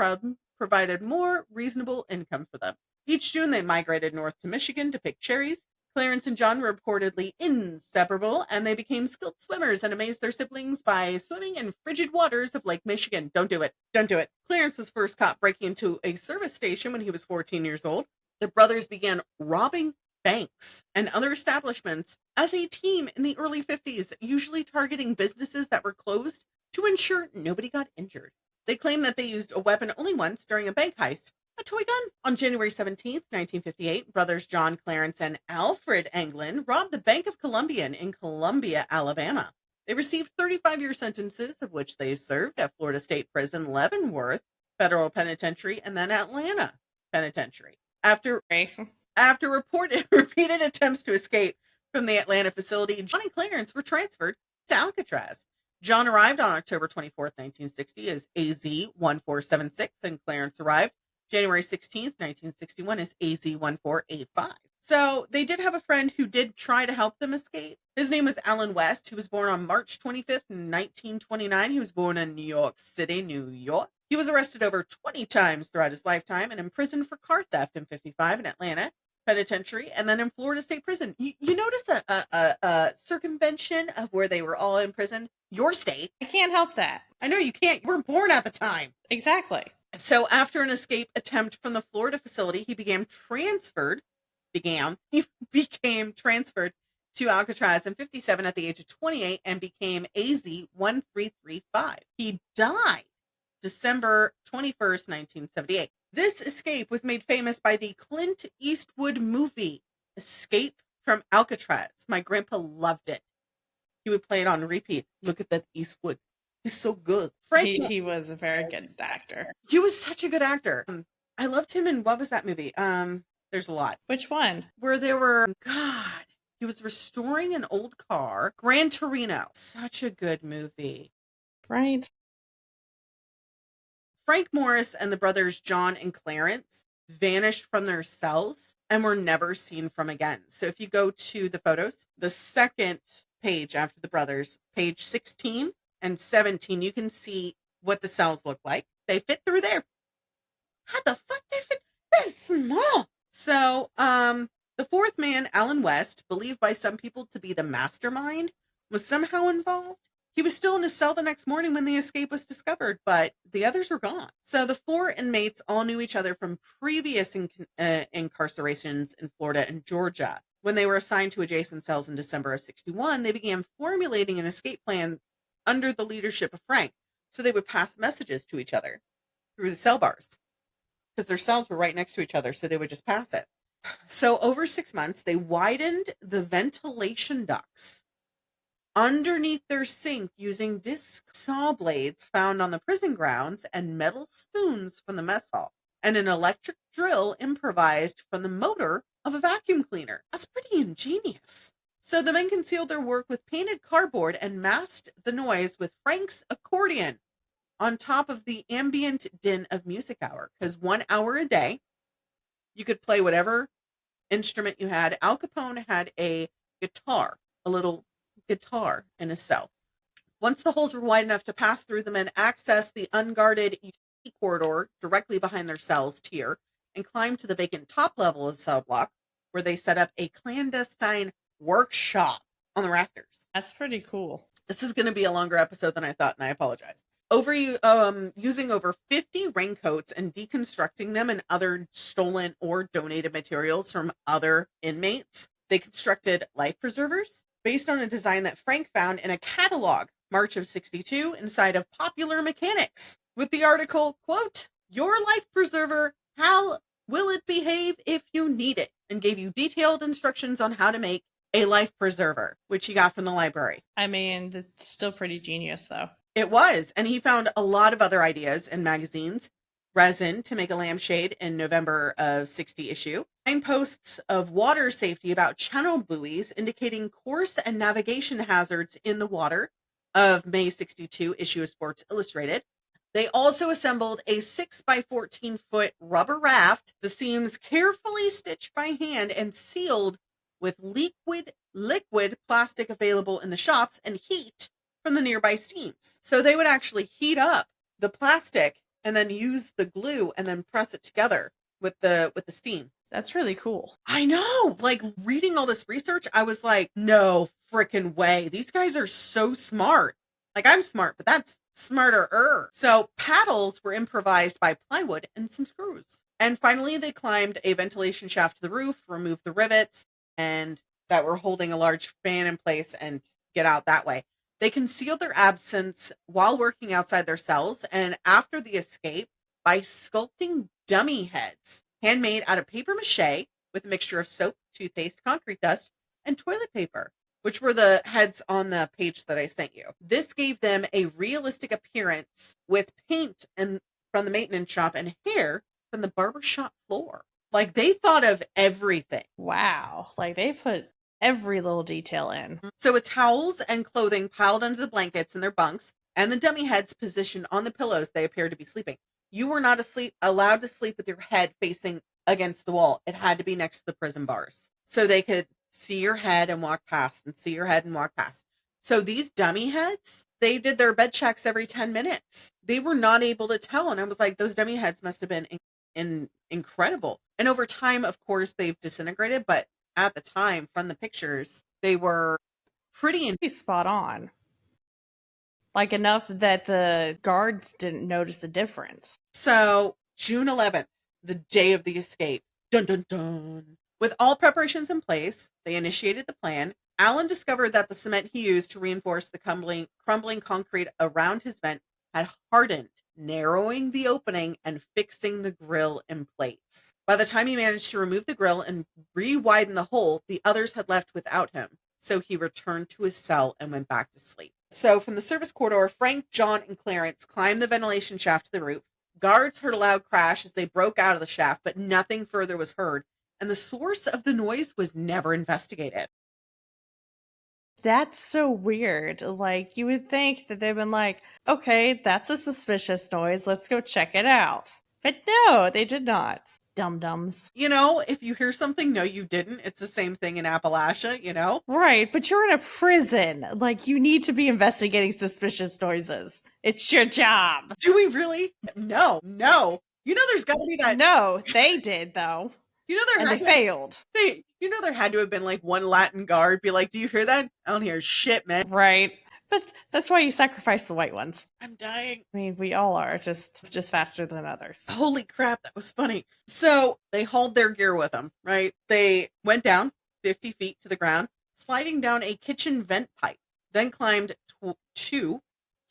provided more reasonable income for them. Each June, they migrated north to Michigan to pick cherries. Clarence and John were reportedly inseparable, and they became skilled swimmers and amazed their siblings by swimming in frigid waters of Lake Michigan. Don't do it. Don't do it. Clarence was first caught breaking into a service station when he was 14 years old. The brothers began robbing banks and other establishments as a team in the early 50s, usually targeting businesses that were closed to ensure nobody got injured. They claim that they used a weapon only once during a bank heist, a toy gun. On January 17th, 1958, brothers John Clarence and Alfred Anglin robbed the Bank of Columbia in Columbia, Alabama. They received 35-year sentences, of which they served at Florida State Prison, Leavenworth Federal Penitentiary, and then Atlanta Penitentiary. After repeated attempts to escape from the Atlanta facility, John and Clarence were transferred to Alcatraz. John arrived on October 24th, 1960 as AZ1476, and Clarence arrived January 16th, 1961 is AZ1485. So they did have a friend who did try to help them escape. His name was Alan West, who was born on March 25th, 1929. He was born in New York City, New York. He was arrested over 20 times throughout his lifetime and imprisoned for car theft in 55 in Atlanta Penitentiary and then in Florida State Prison. You notice a circumvention of where they were all imprisoned? Your state. I can't help that. I know you can't. You weren't born at the time. Exactly. So after an escape attempt from the Florida facility, he became transferred to Alcatraz in 57 at the age of 28 and became AZ1335. He died December 21st, 1978. This escape was made famous by the Clint Eastwood movie, Escape from Alcatraz. My grandpa loved it. He would play it on repeat. Look at that Eastwood. He's so good. He was a very good actor. He was such a good actor. I loved him in, what was that movie? There's a lot. Which one? Where there were, God, he was restoring an old car. Gran Torino. Such a good movie. Right. Frank Morris and the brothers John and Clarence vanished from their cells and were never seen from again. So if you go to the photos, the second page after the brothers, page 16 and 17, you can see what the cells look like. They fit through there. How the fuck they fit? They're small. So, the fourth man, Alan West, believed by some people to be the mastermind, was somehow involved. He was still in his cell the next morning when the escape was discovered, but the others were gone. So the 4 inmates all knew each other from previous incarcerations in Florida and Georgia. When they were assigned to adjacent cells in December of 61, they began formulating an escape plan under the leadership of Frank. So they would pass messages to each other through the cell bars because their cells were right next to each other. So they would just pass it. So over 6 months, they widened the ventilation ducts underneath their sink using disc saw blades found on the prison grounds and metal spoons from the mess hall and an electric drill improvised from the motor of a vacuum cleaner. That's pretty ingenious. So the men concealed their work with painted cardboard and masked the noise with Frank's accordion on top of the ambient din of music hour. Because 1 hour a day, you could play whatever instrument you had. Al Capone had a guitar, a little guitar in his cell. Once the holes were wide enough to pass through them and access the unguarded utility corridor directly behind their cells tier and climb to the vacant top level of the cell block, where they set up a clandestine workshop on the rafters. That's pretty cool. This is going to be a longer episode than I thought, and I apologize. Using over 50 raincoats and deconstructing them and other stolen or donated materials from other inmates, they constructed life preservers based on a design that Frank found in a catalog, March of 62, inside of Popular Mechanics, with the article, quote, "Your life preserver, how will it behave if you need it?" and gave you detailed instructions on how to make a life preserver, which he got from the library. I mean, it's still pretty genius, though. It was, and he found a lot of other ideas in magazines. Resin to make a lampshade in November of 60 issue. Signposts of water safety about channel buoys indicating course and navigation hazards in the water of May 62 issue of Sports Illustrated. They also assembled a 6 by 14 foot rubber raft, the seams carefully stitched by hand and sealed with liquid plastic available in the shops and heat from the nearby steams. So they would actually heat up the plastic and then use the glue and then press it together with the steam. That's really cool. I know. Like, reading all this research, I was like, no freaking way. These guys are so smart. Like, I'm smart, but that's smarter. So paddles were improvised by plywood and some screws. And finally, they climbed a ventilation shaft to the roof, removed the rivets and that were holding a large fan in place and get out that way. They concealed their absence while working outside their cells and after the escape by sculpting dummy heads, handmade out of paper mache with a mixture of soap, toothpaste, concrete dust, and toilet paper, which were the heads on the page that I sent you. This gave them a realistic appearance with paint and from the maintenance shop and hair from the barbershop floor. Like, they thought of everything. Wow. Like, they put every little detail in. So with towels and clothing piled under the blankets in their bunks and the dummy heads positioned on the pillows, they appeared to be sleeping. You were not allowed to sleep with your head facing against the wall. It had to be next to the prison bars so they could see your head and walk past and see your head and walk past. So these dummy heads, they did their bed checks every 10 minutes. They were not able to tell. And I was like, those dummy heads must have been incredible. And over time, of course, they've disintegrated, but at the time, from the pictures, they were pretty spot on. Like, enough that the guards didn't notice a difference. So, June 11th, the day of the escape. Dun, dun, dun. With all preparations in place, they initiated the plan. Alan discovered that the cement he used to reinforce the crumbling concrete around his vent had hardened, narrowing the opening and fixing the grill in place. By the time he managed to remove the grill and re-widen the hole, the others had left without him. So he returned to his cell and went back to sleep. So from the service corridor, Frank, John, and Clarence climbed the ventilation shaft to the roof. Guards heard a loud crash as they broke out of the shaft, but nothing further was heard, and the source of the noise was never investigated. That's so weird. Like, you would think that they've been like, okay, that's a suspicious noise. Let's go check it out. But no, they did not. Dum-dums. You know, if you hear something, no, you didn't. It's the same thing in Appalachia, you know? Right, but you're in a prison. Like, you need to be investigating suspicious noises. It's your job. Do we really? No. You know there's got to be that. No, they did, though. You know they failed. There had to have been like one Latin guard be like, do you hear that? I don't hear shit, man. Right. But that's why you sacrifice the white ones. I'm dying. I mean, we all are, just faster than others. Holy crap, that was funny. So they hauled their gear with them, right? They went down 50 feet to the ground, sliding down a kitchen vent pipe, then climbed two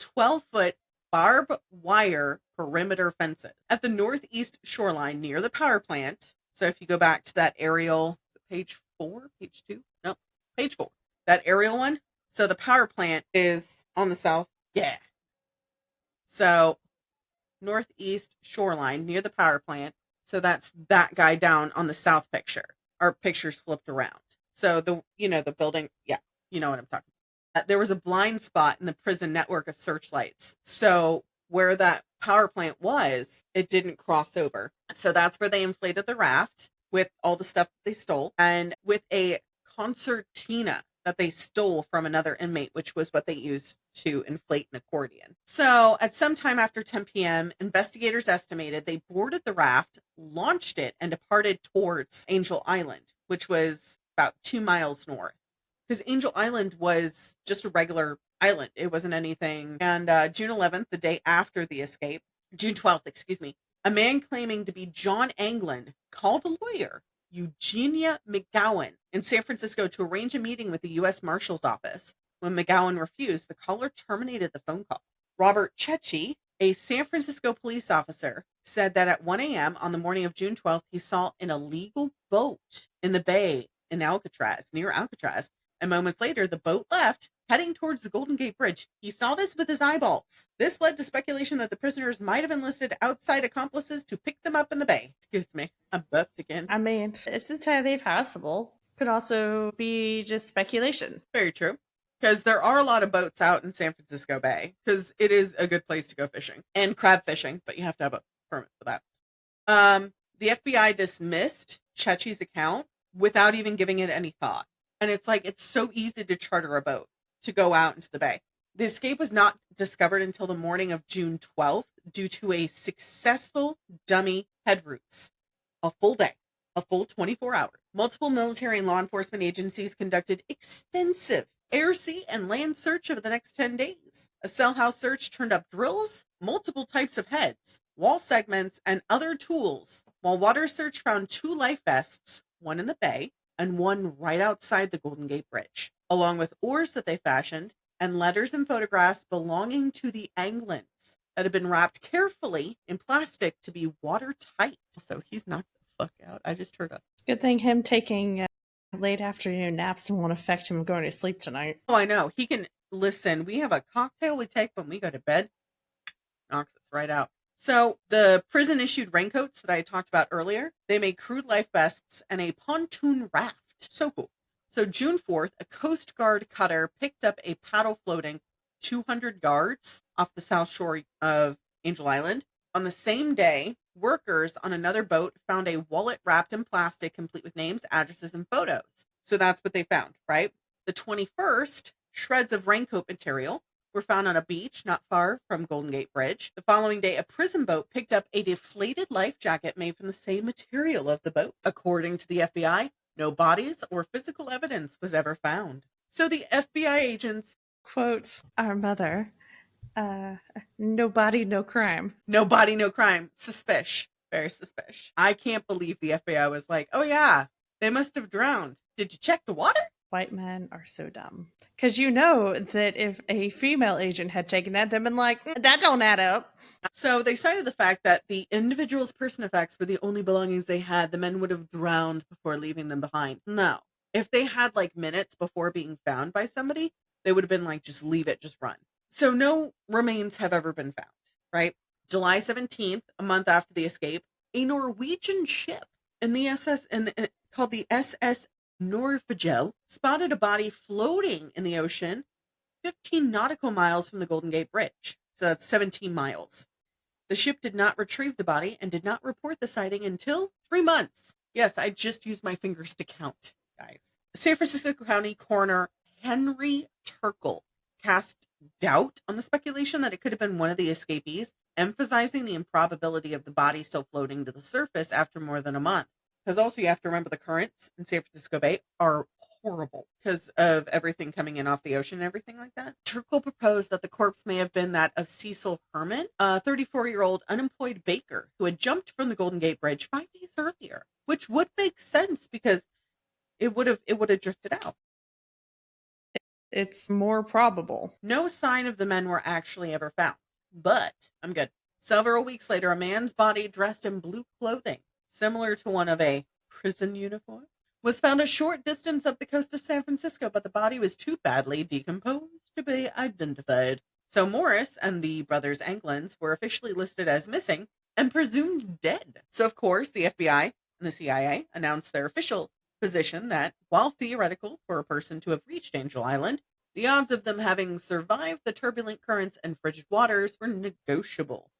12-foot barbed wire perimeter fences at the northeast shoreline near the power plant. So if you go back to that aerial, page 4, page 2, no, page 4, that aerial one. So the power plant is on the south. Yeah. So northeast shoreline near the power plant. So that's that guy down on the south picture. Our picture's flipped around. So the building, yeah, you know what I'm talking about. There was a blind spot in the prison network of searchlights. So where that power plant was, it didn't cross over. So that's where they inflated the raft with all the stuff that they stole and with a concertina that they stole from another inmate, which was what they used to inflate an accordion. So at some time after 10 p.m., investigators estimated they boarded the raft, launched it, and departed towards Angel Island, which was about 2 miles north. Because Angel Island was just a regular island. It wasn't anything. And June 11th, the day after the escape, June 12th, excuse me, a man claiming to be John Anglin called a lawyer, Eugenia McGowan, in San Francisco to arrange a meeting with the U.S. Marshal's office. When McGowan refused, the caller terminated the phone call. Robert Chechi, a San Francisco police officer, said that at 1 a.m. on the morning of June 12th, he saw an illegal boat in the bay in Alcatraz, near Alcatraz. And moments later, the boat left, heading towards the Golden Gate Bridge. He saw this with his eyeballs. This led to speculation that the prisoners might have enlisted outside accomplices to pick them up in the bay. Excuse me, I'm burped again. I mean, it's entirely possible. Could also be just speculation. Very true. Because there are a lot of boats out in San Francisco Bay, because it is a good place to go fishing and crab fishing, but you have to have a permit for that. The FBI dismissed Chechi's account without even giving it any thought. And it's like, it's so easy to charter a boat to go out into the bay. The escape was not discovered until the morning of June 12th due to a successful dummy head ruse. A full day, a full 24 hours. Multiple military and law enforcement agencies conducted extensive air, sea, and land search over the next 10 days. A cell house search turned up drills, multiple types of heads, wall segments, and other tools, while water search found 2 life vests, one in the bay and one right outside the Golden Gate Bridge, along with oars that they fashioned and letters and photographs belonging to the Anglins that had been wrapped carefully in plastic to be watertight. So he's knocked the fuck out. I just heard a... Good thing him taking late afternoon naps won't affect him going to sleep tonight. Oh, I know. He can listen. We have a cocktail we take when we go to bed. Knocks us right out. So the prison issued raincoats that I talked about earlier, they made crude life vests and a pontoon raft. So cool. So June 4th, a Coast Guard cutter picked up a paddle floating 200 yards off the south shore of Angel Island. On the same day, workers on another boat found a wallet wrapped in plastic complete with names, addresses, and photos. So that's what they found, right? The 21st, shreds of raincoat material were found on a beach not far from Golden Gate Bridge. The following day, a prison boat picked up a deflated life jacket made from the same material of the boat. According to the FBI, no bodies or physical evidence was ever found. So the FBI agents... Quote, our mother, no body, no crime. No body, no crime. Suspicious. Very suspicious. I can't believe the FBI was like, oh yeah, they must have drowned. Did you check the water? White men are so dumb. Because you know that if a female agent had taken that, they'd been like, that don't add up. So they cited the fact that the individual's person effects were the only belongings they had. The men would have drowned before leaving them behind. No. If they had like minutes before being found by somebody, they would have been like, just leave it, just run. So no remains have ever been found, right? July 17th, a month after the escape, a Norwegian ship in the called the SS Norvigel spotted a body floating in the ocean 15 nautical miles from the Golden Gate Bridge. So that's 17 miles. The ship did not retrieve the body and did not report the sighting until 3 months. Yes, I just used my fingers to count, guys. San Francisco County Coroner Henry Turkle cast doubt on the speculation that it could have been one of the escapees, emphasizing the improbability of the body still floating to the surface after more than a month. Because also you have to remember the currents in San Francisco Bay are horrible because of everything coming in off the ocean and everything like that. Turkle proposed that the corpse may have been that of Cecil Herman, a 34-year-old unemployed baker who had jumped from the Golden Gate Bridge 5 days earlier, which would make sense because it would have drifted out. It's more probable. No sign of the men were actually ever found. But I'm good. Several weeks later, a man's body dressed in blue clothing, similar to one of a prison uniform, was found a short distance up the coast of San Francisco, but the body was too badly decomposed to be identified. So Morris and the brothers Anglins were officially listed as missing and presumed dead. So, of course, the FBI and the CIA announced their official position that, while theoretical for a person to have reached Angel Island, the odds of them having survived the turbulent currents and frigid waters were negligible.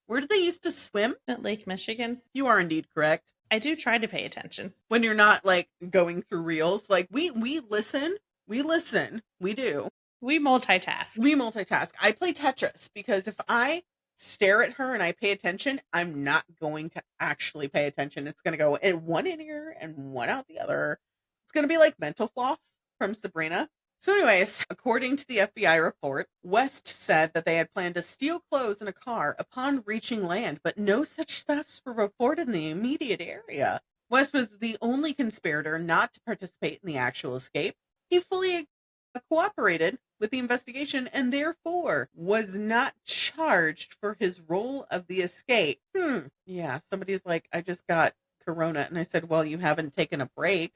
Where did they used to swim? At Lake Michigan. You are indeed correct. I do try to pay attention. When you're not like going through reels, like we listen, we do. We multitask. We multitask. I play Tetris because if I stare at her and I pay attention, I'm not going to actually pay attention. It's going to go in one in ear and one out the other. It's going to be like mental floss from Sabrina. So anyways, according to the FBI report, West said that they had planned to steal clothes in a car upon reaching land, but no such thefts were reported in the immediate area. West was the only conspirator not to participate in the actual escape. He fully cooperated with the investigation and therefore was not charged for his role of the escape. Yeah, somebody's like, I just got corona. And I said, well, you haven't taken a break.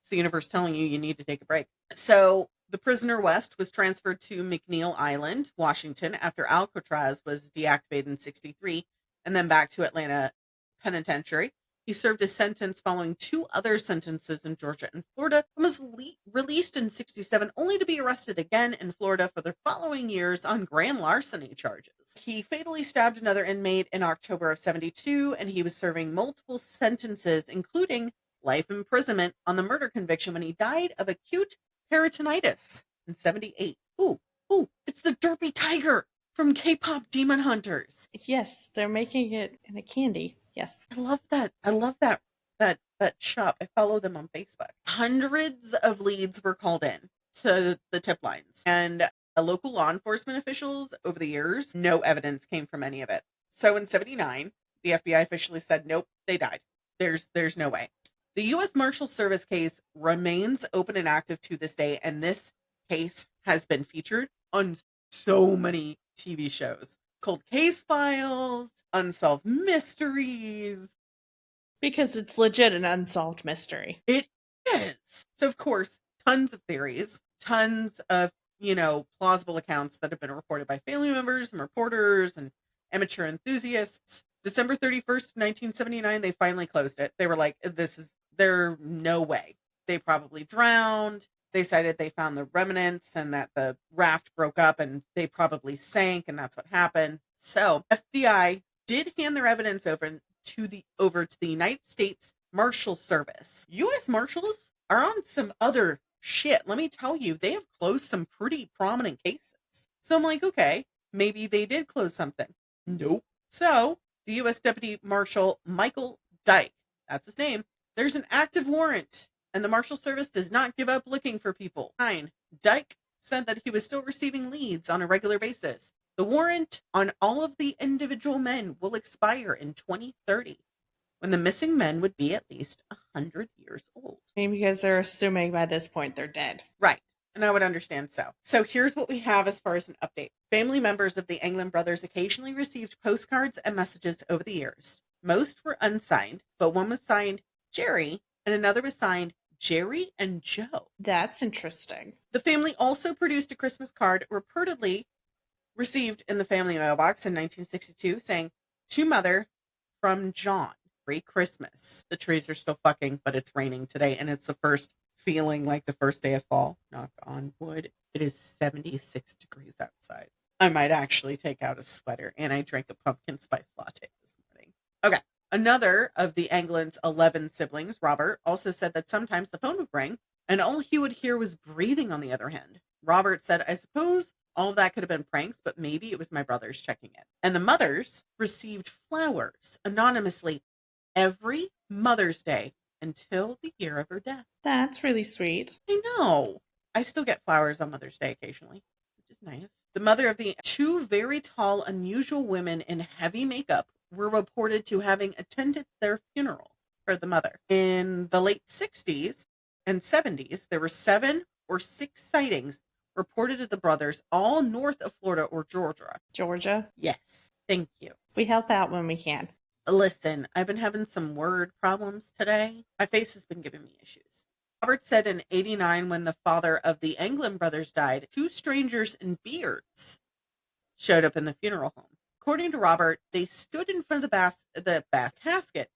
It's the universe telling you you need to take a break. So the prisoner West was transferred to McNeil Island, Washington, after Alcatraz was deactivated in 1963, and then back to Atlanta Penitentiary. He served his sentence following 2 other sentences in Georgia and Florida and was released in 1967, only to be arrested again in Florida for the following years on grand larceny charges. He fatally stabbed another inmate in October of 1972, and he was serving multiple sentences, including life imprisonment on the murder conviction when he died of acute peritonitis in 1978. Ooh, it's the Derpy Tiger from K-pop Demon Hunters. Yes, they're making it in a candy. Yes. I love that shop. I follow them on Facebook. Hundreds of leads were called in to the tip lines, and local law enforcement officials over the years, no evidence came from any of it. So in 1979, the FBI officially said, nope, they died. There's no way. The U.S. Marshal Service case remains open and active to this day, and this case has been featured on so many TV shows. Cold Case Files, Unsolved Mysteries. Because it's legit an unsolved mystery. It is. So, of course, tons of theories, tons of, plausible accounts that have been reported by family members and reporters and amateur enthusiasts. December 31st, 1979, they finally closed it. They were like, there's no way. They probably drowned. They cited they found the remnants and that the raft broke up and they probably sank, and that's what happened. So FBI did hand their evidence over to the United States Marshal Service. U.S. Marshals are on some other shit. Let me tell you, they have closed some pretty prominent cases. So I'm like, okay, maybe they did close something. Nope. So the U.S. Deputy Marshal Michael Dyke, that's his name, there's an active warrant, and the Marshal Service does not give up looking for people. 9. Dyke said that he was still receiving leads on a regular basis. The warrant on all of the individual men will expire in 2030, when the missing men would be at least 100 years old. Maybe because they're assuming by this point they're dead. Right. And I would understand so. So here's what we have as far as an update. Family members of the Anglin brothers occasionally received postcards and messages over the years. Most were unsigned, but one was signed Jerry and another was signed Jerry and Joe. That's interesting. The family also produced a Christmas card reportedly received in the family mailbox in 1962 saying, "To Mother from John, Merry Christmas." The trees are still fucking, but it's raining today, and it's the first feeling like the first day of fall. Knock on wood. It is 76 degrees outside. I might actually take out a sweater, and I drank a pumpkin spice latte this morning. Okay. Another of the Anglin's 11 siblings, Robert, also said that sometimes the phone would ring, and all he would hear was breathing on the other end. Robert said, "I suppose all of that could have been pranks, but maybe it was my brothers checking in." And the mothers received flowers anonymously every Mother's Day until the year of her death. That's really sweet. I know. I still get flowers on Mother's Day occasionally, which is nice. The mother of the 2 very tall, unusual women in heavy makeup were reported to having attended their funeral for the mother. In the late 60s and 70s, there were 7 or 6 sightings reported of the brothers all north of Florida or Georgia. Georgia. Yes, thank you. We help out when we can. Listen, I've been having some word problems today. My face has been giving me issues. Robert said in 89, when the father of the Anglin brothers died, 2 strangers in beards showed up in the funeral home. According to Robert, they stood in front of the bath casket.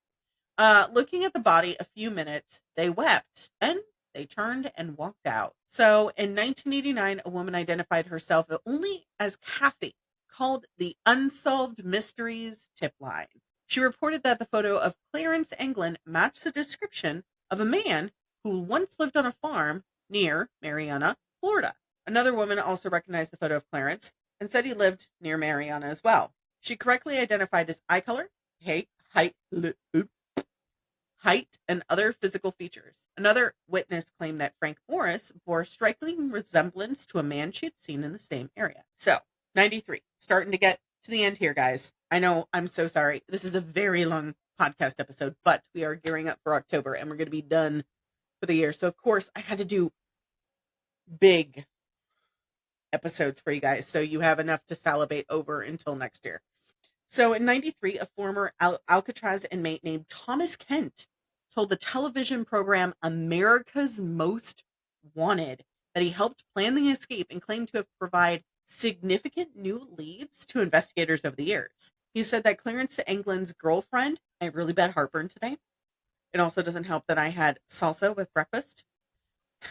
Looking at the body a few minutes, they wept. Then they turned and walked out. So in 1989, a woman identified herself only as Kathy, called the Unsolved Mysteries tip line. She reported that the photo of Clarence Anglin matched the description of a man who once lived on a farm near Marianna, Florida. Another woman also recognized the photo of Clarence and said he lived near Marianna as well. She correctly identified his eye color, height, and other physical features. Another witness claimed that Frank Morris bore a striking resemblance to a man she had seen in the same area. So, 93. Starting to get to the end here, guys. I know, I'm so sorry. This is a very long podcast episode, but we are gearing up for October and we're going to be done for the year. So, of course, I had to do big episodes for you guys so you have enough to salivate over until next year. So in 93, a former Alcatraz inmate named Thomas Kent told the television program America's Most Wanted that he helped plan the escape and claimed to have provided significant new leads to investigators over the years. He said that Clarence Anglin's girlfriend, I have really bad heartburn today. It also doesn't help that I had salsa with breakfast.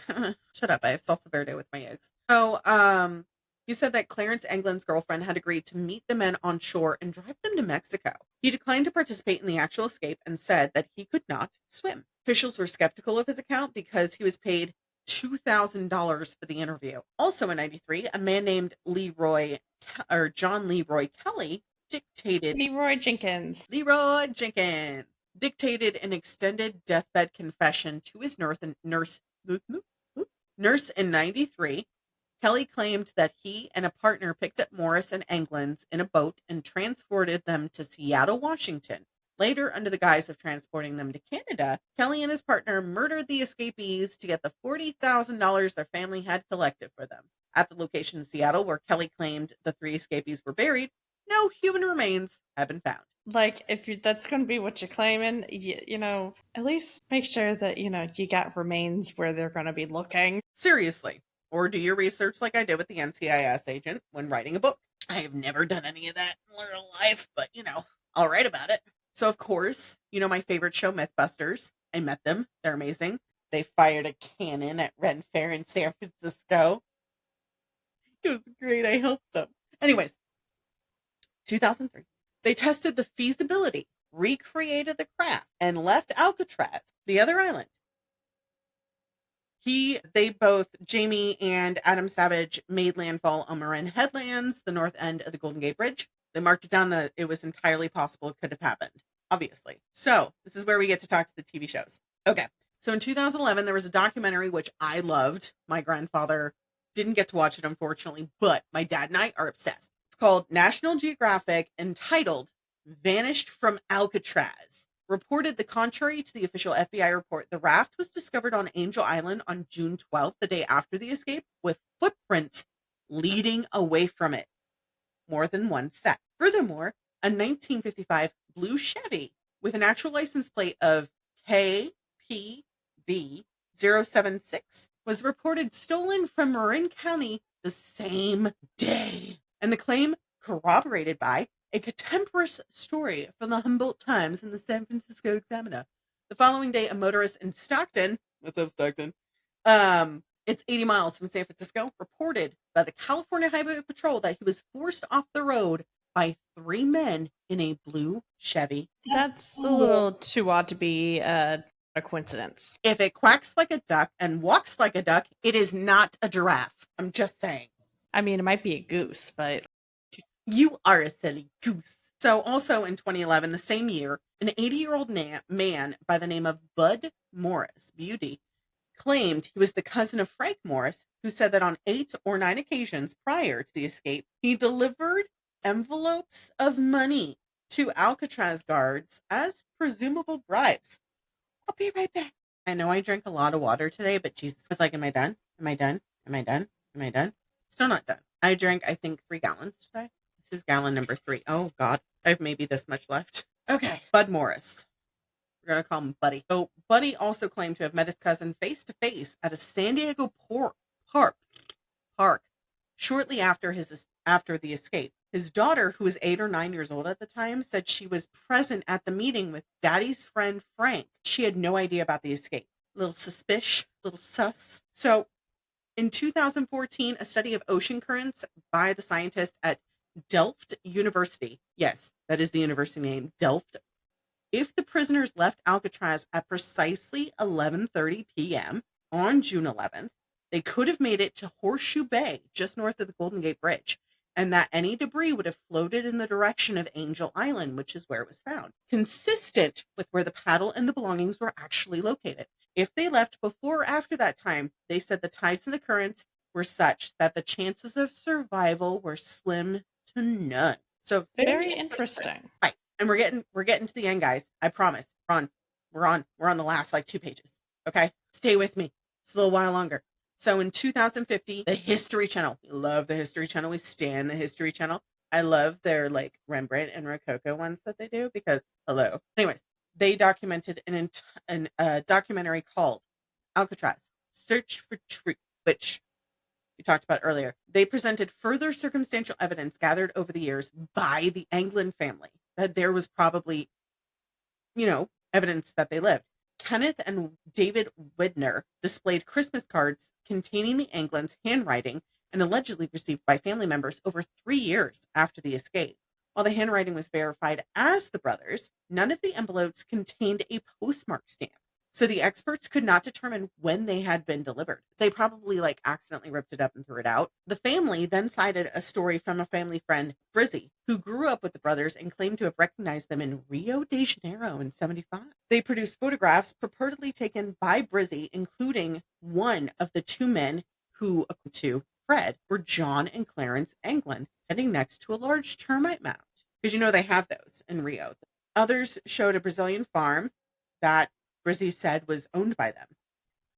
Shut up, I have salsa verde with my eggs. So, he said that Clarence Anglin's girlfriend had agreed to meet the men on shore and drive them to Mexico. He declined to participate in the actual escape and said that he could not swim. Officials were skeptical of his account because he was paid $2,000 for the interview. Also in 93, a man named John Leroy Kelly Leroy Jenkins dictated an extended deathbed confession to his nurse in 93. Kelly claimed that he and a partner picked up Morris and Anglin's in a boat and transported them to Seattle, Washington. Later, under the guise of transporting them to Canada, Kelly and his partner murdered the escapees to get the $40,000 their family had collected for them. At the location in Seattle where Kelly claimed the 3 escapees were buried, no human remains have been found. Like, if that's going to be what you're claiming, you know, at least make sure that, you know, you got remains where they're going to be looking. Seriously. Or do your research like I did with the NCIS agent when writing a book. I have never done any of that in real life, but, you know, I'll write about it. So, of course, you know my favorite show, Mythbusters. I met them. They're amazing. They fired a cannon at Ren Fair in San Francisco. It was great. I helped them. Anyways, 2003. They tested the feasibility, recreated the craft, and left Alcatraz, the other island. Jamie and Adam Savage, made landfall on Marin Headlands, the north end of the Golden Gate Bridge. They marked it down that it was entirely possible it could have happened, obviously. So this is where we get to talk to the TV shows. Okay. So in 2011, there was a documentary which I loved. My grandfather didn't get to watch it, unfortunately, but my dad and I are obsessed. It's called National Geographic, entitled Vanished from Alcatraz. Reported the contrary to the official FBI report, the raft was discovered on Angel Island on June 12th, the day after the escape, with footprints leading away from it. More than one set. Furthermore, a 1955 blue Chevy with an actual license plate of KPB076 was reported stolen from Marin County the same day. And the claim corroborated by a contemporaneous story from the Humboldt Times and the San Francisco Examiner. The following day, a motorist in Stockton, what's up, Stockton? It's 80 miles from San Francisco, reported by the California Highway Patrol that he was forced off the road by 3 men in a blue Chevy. That's a little too odd to be a coincidence. If it quacks like a duck and walks like a duck, it is not a giraffe. I'm just saying. I mean, it might be a goose, but... You are a silly goose. So also in 2011, the same year, an 80-year-old man by the name of Bud Morris, B-U-D, claimed he was the cousin of Frank Morris, who said that on 8 or 9 occasions prior to the escape, he delivered envelopes of money to Alcatraz guards as presumable bribes. I'll be right back. I know I drank a lot of water today, but Jesus was like, am I done? Am I done? Am I done? Am I done? Still not done. I drank, I think, 3 gallons today. This is gallon number 3. Oh, God. I have maybe this much left. Okay. Bud Morris. We're going to call him Buddy. So, Buddy also claimed to have met his cousin face to face at a San Diego park shortly after the escape. His daughter, who was 8 or 9 years old at the time, said she was present at the meeting with Daddy's friend Frank. She had no idea about the escape. Little suspicious, little sus. So, in 2014, a study of ocean currents by the scientists at Delft University. Yes, that is the university name, Delft. If the prisoners left Alcatraz at precisely 11:30 p.m. on June 11th, they could have made it to Horseshoe Bay, just north of the Golden Gate Bridge, and that any debris would have floated in the direction of Angel Island, which is where it was found, consistent with where the paddle and the belongings were actually located. If they left before or after that time, they said the tides and the currents were such that the chances of survival were slim to none. So Very interesting. Right. And we're getting to the end, guys. I promise. We're on the last like 2 pages. Okay? Stay with me. It's a little while longer. So in 2050, the History Channel. We love the History Channel. We stand the History Channel. I love their like Rembrandt and Rococo ones that they do because hello. Anyways, they documented a documentary called Alcatraz: Search for Truth, which we talked about earlier. They presented further circumstantial evidence gathered over the years by the Anglin family that there was probably, evidence that they lived. Kenneth and David Widner displayed Christmas cards containing the Anglins' handwriting and allegedly received by family members over 3 years after the escape. While the handwriting was verified as the brothers, none of the envelopes contained a postmark stamp. So the experts could not determine when they had been delivered. They probably accidentally ripped it up and threw it out. The family then cited a story from a family friend, Brizzy, who grew up with the brothers and claimed to have recognized them in Rio de Janeiro in 75. They produced photographs purportedly taken by Brizzy, including one of the 2 men who, according to Fred, were John and Clarence Anglin, sitting next to a large termite mound. Because they have those in Rio. Others showed a Brazilian farm that Brizzy said was owned by them.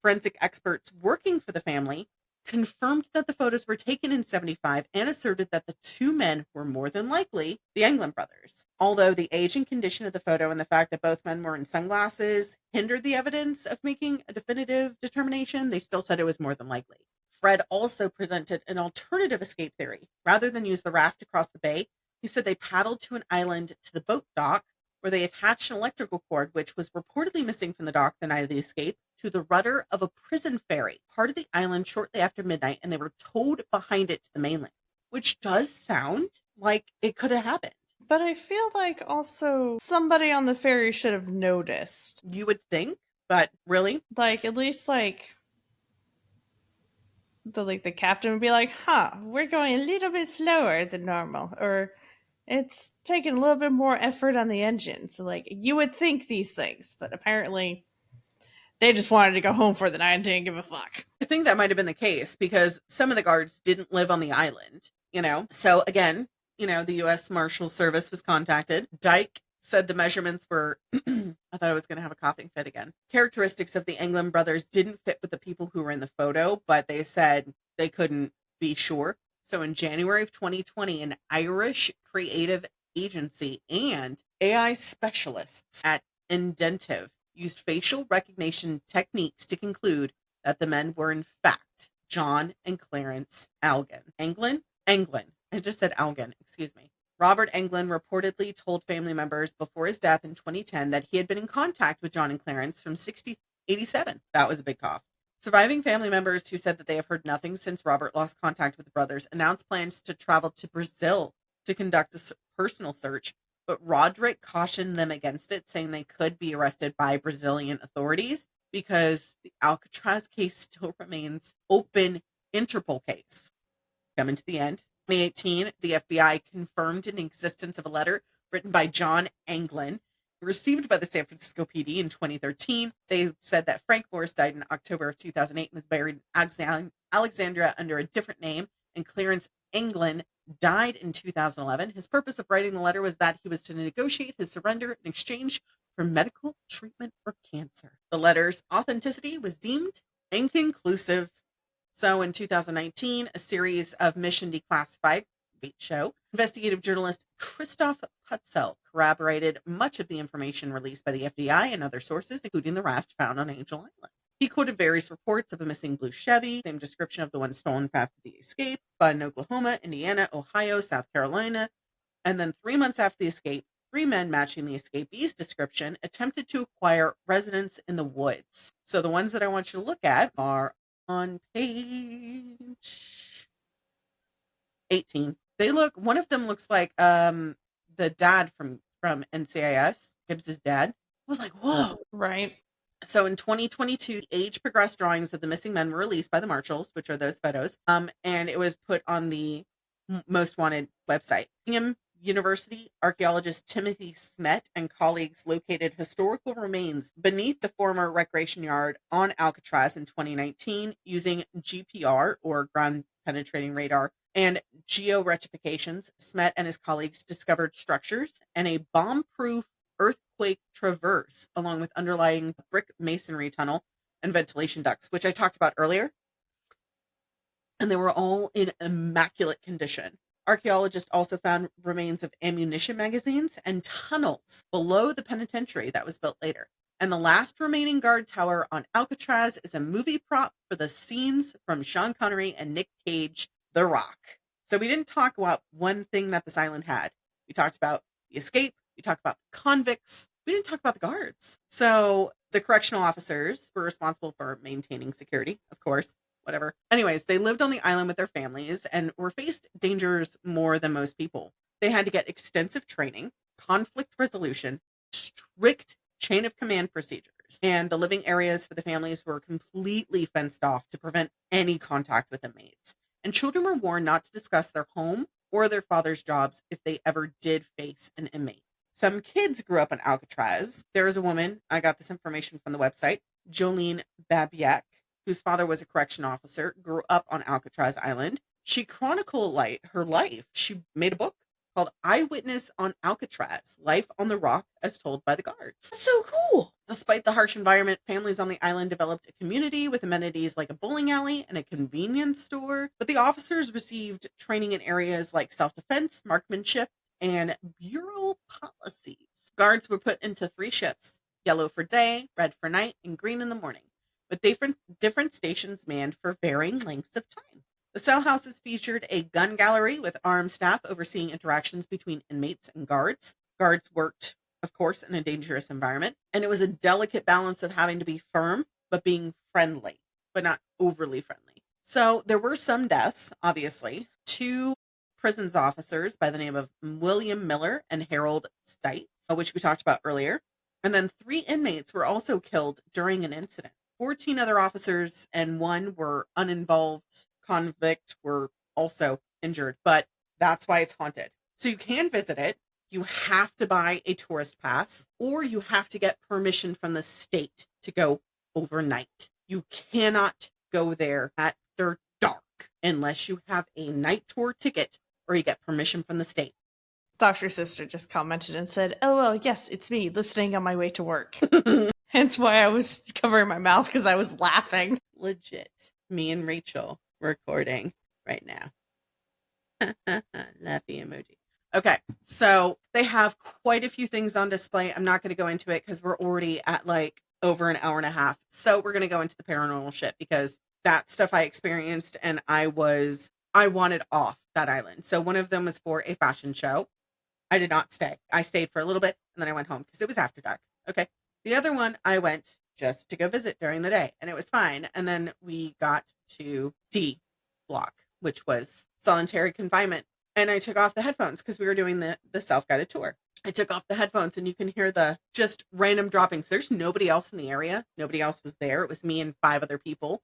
Forensic experts working for the family confirmed that the photos were taken in 75 and asserted that the 2 men were more than likely the Anglin brothers. Although the age and condition of the photo and the fact that both men were in sunglasses hindered the evidence of making a definitive determination, they still said it was more than likely. Fred also presented an alternative escape theory. Rather than use the raft across the bay, he said they paddled to an island to the boat dock where they attached an electrical cord, which was reportedly missing from the dock the night of the escape, to the rudder of a prison ferry, part of the island shortly after midnight, and they were towed behind it to the mainland, which does sound like it could have happened. But I feel like also somebody on the ferry should have noticed. You would think, but really? At least the captain would be like, we're going a little bit slower than normal, or it's taking a little bit more effort on the engine. So you would think these things, but apparently they just wanted to go home for the night and didn't give a fuck. I think that might have been the case because some of the guards didn't live on the island, So again, the U.S. Marshal Service was contacted. Dyke said the measurements were, I thought I was going to have a coughing fit again. Characteristics of the Anglin brothers didn't fit with the people who were in the photo, but they said they couldn't be sure. So in January of 2020, an Irish creative agency and AI specialists at Indentive used facial recognition techniques to conclude that the men were in fact John and Clarence Anglin. I just said Algen, excuse me. Robert Anglin reportedly told family members before his death in 2010 that he had been in contact with John and Clarence from 1987. That was a big cough. Surviving family members who said that they have heard nothing since Robert lost contact with the brothers announced plans to travel to Brazil to conduct a personal search, but Roderick cautioned them against it, saying they could be arrested by Brazilian authorities because the Alcatraz case still remains open Interpol case. Coming to the end. 2018, the FBI confirmed an existence of a letter written by John Anglin, received by the San Francisco PD in 2013. They said that Frank Morris died in October of 2008 and was buried in Alexandria under a different name, and Clarence Anglin died in 2011. His purpose of writing the letter was that he was to negotiate his surrender in exchange for medical treatment for cancer. The letter's authenticity was deemed inconclusive. So in 2019, a series of Mission Declassified show, investigative journalist Christoph Putzel corroborated much of the information released by the FBI and other sources, including the raft found on Angel Island. He quoted various reports of a missing blue Chevy, same description of the one stolen after the escape, but in Oklahoma, Indiana, Ohio, South Carolina, and then 3 months after the escape, 3 men matching the escapee's description attempted to acquire residence in the woods. So the ones that I want you to look at are on page 18. One of them looks like the dad from NCIS, Gibbs's dad. I was like, whoa. Right. So in 2022, age progressed drawings of the missing men were released by the Marshalls, which are those photos. And it was put on the most wanted website. Bingham University archaeologist Timothy Smet and colleagues located historical remains beneath the former recreation yard on Alcatraz in 2019 using GPR, or ground penetrating radar, and georectifications. Smet and his colleagues discovered structures and a bomb-proof earthquake traverse, along with underlying brick masonry tunnel and ventilation ducts, which I talked about earlier. And they were all in immaculate condition. Archaeologists also found remains of ammunition magazines and tunnels below the penitentiary that was built later. And the last remaining guard tower on Alcatraz is a movie prop for the scenes from Sean Connery and Nick Cage, The Rock. So we didn't talk about one thing that this island had. We talked about the escape. We talked about the convicts. We didn't talk about the guards. So the correctional officers were responsible for maintaining security, of course. Whatever. Anyways, they lived on the island with their families and were faced dangers more than most people. They had to get extensive training, conflict resolution, strict chain of command procedures, and the living areas for the families were completely fenced off to prevent any contact with inmates. And children were warned not to discuss their home or their father's jobs if they ever did face an inmate. Some kids grew up on Alcatraz. There is a woman, I got this information from the website, Jolene Babiak, whose father was a correction officer, grew up on Alcatraz Island. She chronicled her life. She made a book called Eyewitness on Alcatraz, Life on the Rock as Told by the Guards. That's so cool. Despite the harsh environment, families on the island developed a community with amenities like a bowling alley and a convenience store. But the officers received training in areas like self-defense, marksmanship, and bureau policies. Guards were put into 3 shifts: yellow for day, red for night, and green in the morning, with different stations manned for varying lengths of time. The cell houses featured a gun gallery with armed staff overseeing interactions between inmates and guards. Guards worked, of course, in a dangerous environment, and it was a delicate balance of having to be firm but being friendly, but not overly friendly. So there were some deaths, obviously. 2 prisons officers by the name of William Miller and Harold Stites, which we talked about earlier. And then 3 inmates were also killed during an incident. 14 other officers and 1 were uninvolved convict were also injured, but that's why it's haunted. So you can visit it. You have to buy a tourist pass, or you have to get permission from the state to go overnight. You cannot go there after dark unless you have a night tour ticket or you get permission from the state. Dr. Sister just commented and said, "LOL, yes, it's me, listening on my way to work." Hence why I was covering my mouth, because I was laughing. Legit. Me and Rachel recording right now. Laughy emoji. Okay, so they have quite a few things on display. I'm not going to go into it because we're already at like over an hour and a half. So we're going to go into the paranormal shit because that stuff I experienced and I wanted off that island. So one of them was for a fashion show. I did not stay. I stayed for a little bit and then I went home because it was after dark. Okay. The other one, I went just to go visit during the day and it was fine. And then we got to D block, which was solitary confinement. And I took off the headphones because we were doing the self-guided tour. I took off the headphones and you can hear the just random droppings. There's nobody else in the area. Nobody else was there. It was me and 5 other people.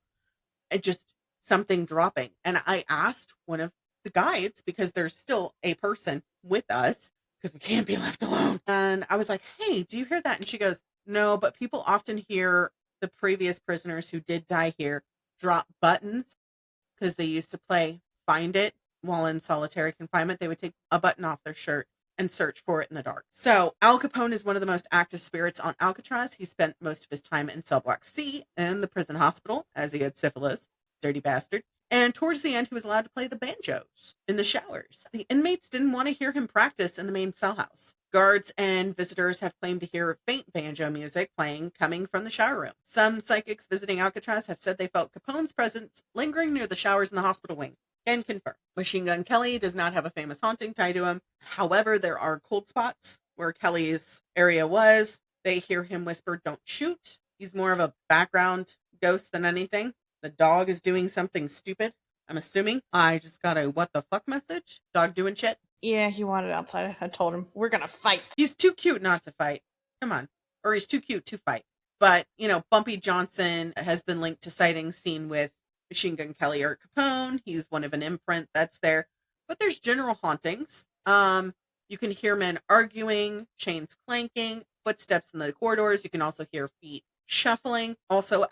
And just something dropping. And I asked one of the guides, because there's still a person with us because we can't be left alone. And I was like, "Hey, do you hear that?" And she goes, "No, but people often hear the previous prisoners who did die here drop buttons because they used to play Find It while in solitary confinement. They would take a button off their shirt and search for it in the dark." So Al Capone is one of the most active spirits on Alcatraz. He spent most of his time in cell block C and the prison hospital as he had syphilis. dirty bastard. And towards the end, he was allowed to play the banjos in the showers. The inmates didn't want to hear him practice in the main cell house. Guards and visitors have claimed to hear faint banjo music playing coming from the shower room. Some psychics visiting Alcatraz have said they felt Capone's presence lingering near the showers in the hospital wing. Can confirm. Machine Gun Kelly does not have a famous haunting tied to him. However, there are cold spots where Kelly's area was. They hear him whisper, "Don't shoot." He's more of a background ghost than anything. The dog is doing something stupid, I'm assuming. I just got a what the fuck message. Dog doing shit. Yeah, he wanted outside. I told him, we're going to fight. He's too cute not to fight. Come on. Or he's too cute to fight. But, Bumpy Johnson has been linked to sightings seen with Machine Gun Kelly or Capone. He's one of an imprint that's there. But there's general hauntings. You can hear men arguing, chains clanking, footsteps in the corridors. You can also hear feet shuffling. Also,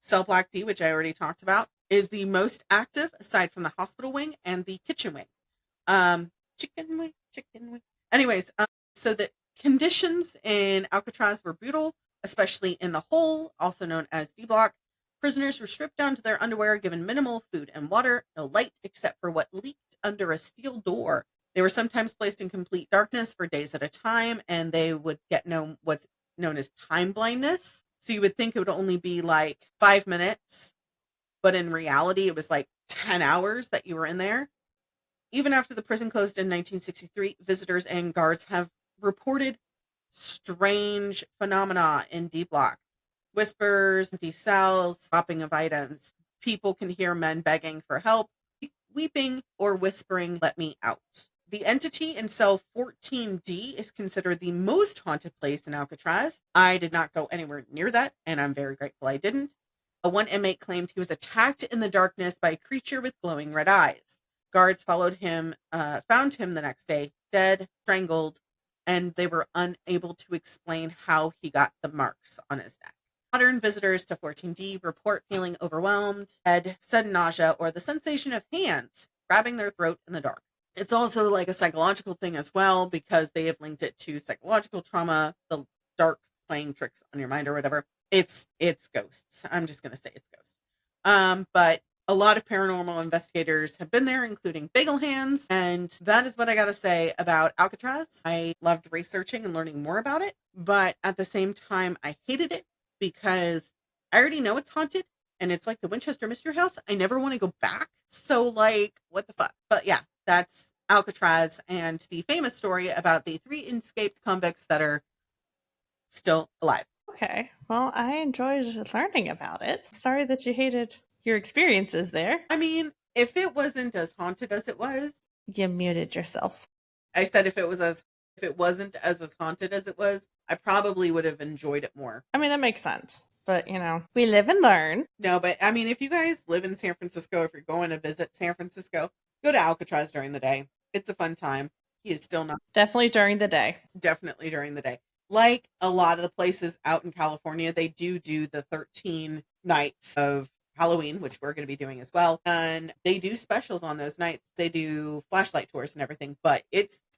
Cell Block D, which I already talked about, is the most active aside from the hospital wing and the kitchen wing. Chicken wing. Anyways, so the conditions in Alcatraz were brutal, especially in the hole, also known as D Block. Prisoners were stripped down to their underwear, given minimal food and water, no light except for what leaked under a steel door. They were sometimes placed in complete darkness for days at a time, and they would get what's known as time blindness. So you would think it would only be like 5 minutes, but in reality, it was like 10 hours that you were in there. Even after the prison closed in 1963, visitors and guards have reported strange phenomena in D Block. Whispers, empty cells, dropping of items. People can hear men begging for help, weeping, or whispering, "Let me out." The entity in cell 14D is considered the most haunted place in Alcatraz. I did not go anywhere near that, and I'm very grateful I didn't. One inmate claimed he was attacked in the darkness by a creature with glowing red eyes. Guards found him the next day, dead, strangled, and they were unable to explain how he got the marks on his neck. Modern visitors to 14D report feeling overwhelmed, head, sudden nausea, or the sensation of hands grabbing their throat in the dark. It's also like a psychological thing as well, because they have linked it to psychological trauma, the dark playing tricks on your mind or whatever. It's ghosts. I'm just going to say it's ghosts. But a lot of paranormal investigators have been there, including Bagel Hands, and that is what I got to say about Alcatraz. I loved researching and learning more about it, but at the same time, I hated it because I already know it's haunted, and it's like the Winchester Mystery House. I never want to go back. So, like, what the fuck? But yeah, that's Alcatraz and the famous story about the 3 escaped convicts that are still alive. Okay, well, I enjoyed learning about it. Sorry that you hated your experiences there. I mean, if it wasn't as haunted as it was, You muted yourself. I said if it wasn't as haunted as it was, I probably would have enjoyed it more. I mean, that makes sense. But, we live and learn. No, but I mean, if you guys live in San Francisco, if you're going to visit San Francisco, go to Alcatraz during the day. It's a fun time. He is still not. Definitely during the day. Definitely during the day. Like a lot of the places out in California, they do the 13 nights of Halloween, which we're going to be doing as well. And they do specials on those nights. They do flashlight tours and everything, but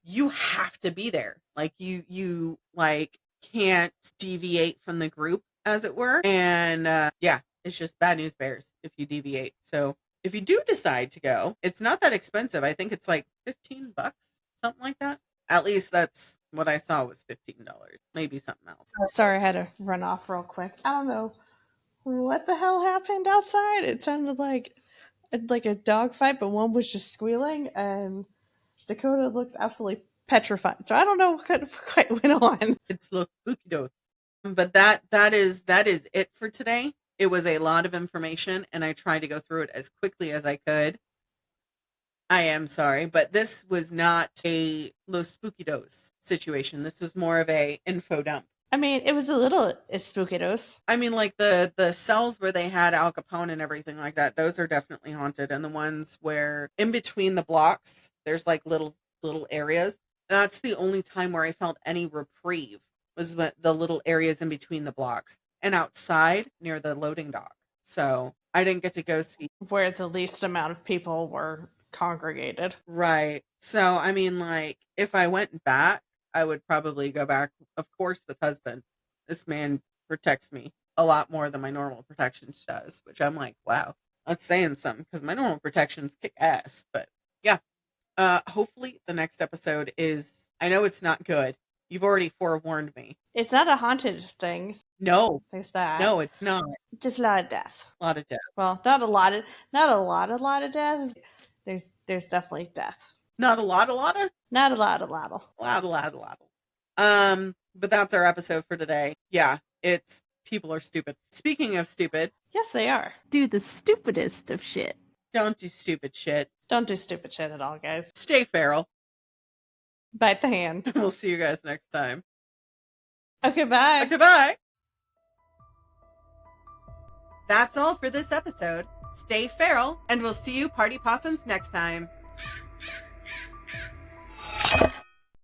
you have to be there. Like you like can't deviate from the group, as it were. And yeah, it's just bad news bears if you deviate. So if you do decide to go, it's not that expensive. I think it's like $15, something like that. At least that's what I saw was $15. Maybe something else. Sorry, I had to run off real quick. I don't know what the hell happened outside. It sounded like a dog fight, but one was just squealing, and Dakota looks absolutely petrified. So I don't know what quite went on. It's a little spooky though. But that is it for today. It was a lot of information, and I tried to go through it as quickly as I could. I am sorry, but this was not a Los Spookidos situation. This was more of a info dump. I mean, it was a little spookidos. I mean, like the cells where they had Al Capone and everything like that, those are definitely haunted. And the ones where in between the blocks, there's like little areas. That's the only time where I felt any reprieve, was the little areas in between the blocks and outside near the loading dock. So I didn't get to go see where the least amount of people were congregated. Right. So, I mean, like, if I went back, I would probably go back, of course, with husband. This man protects me a lot more than my normal protection does, which I'm like, wow. That's saying something because my normal protections kick ass. But yeah, hopefully the next episode is. I know it's not good. You've already forewarned me. It's not a haunted thing. No, There's that. no, it's not. Just a lot of death. A lot of death. Well, not a lot of death. There's definitely death. Not a lot of. Not a lot. But that's our episode for today. Yeah, it's people are stupid. Speaking of stupid, Yes, they are. Do the stupidest of shit. don't do stupid shit. Don't do stupid shit at all, guys. Stay feral. Bite the hand. We'll see you guys next time. Okay, bye. Goodbye. That's all for this episode. Stay feral, and we'll see you party possums next time.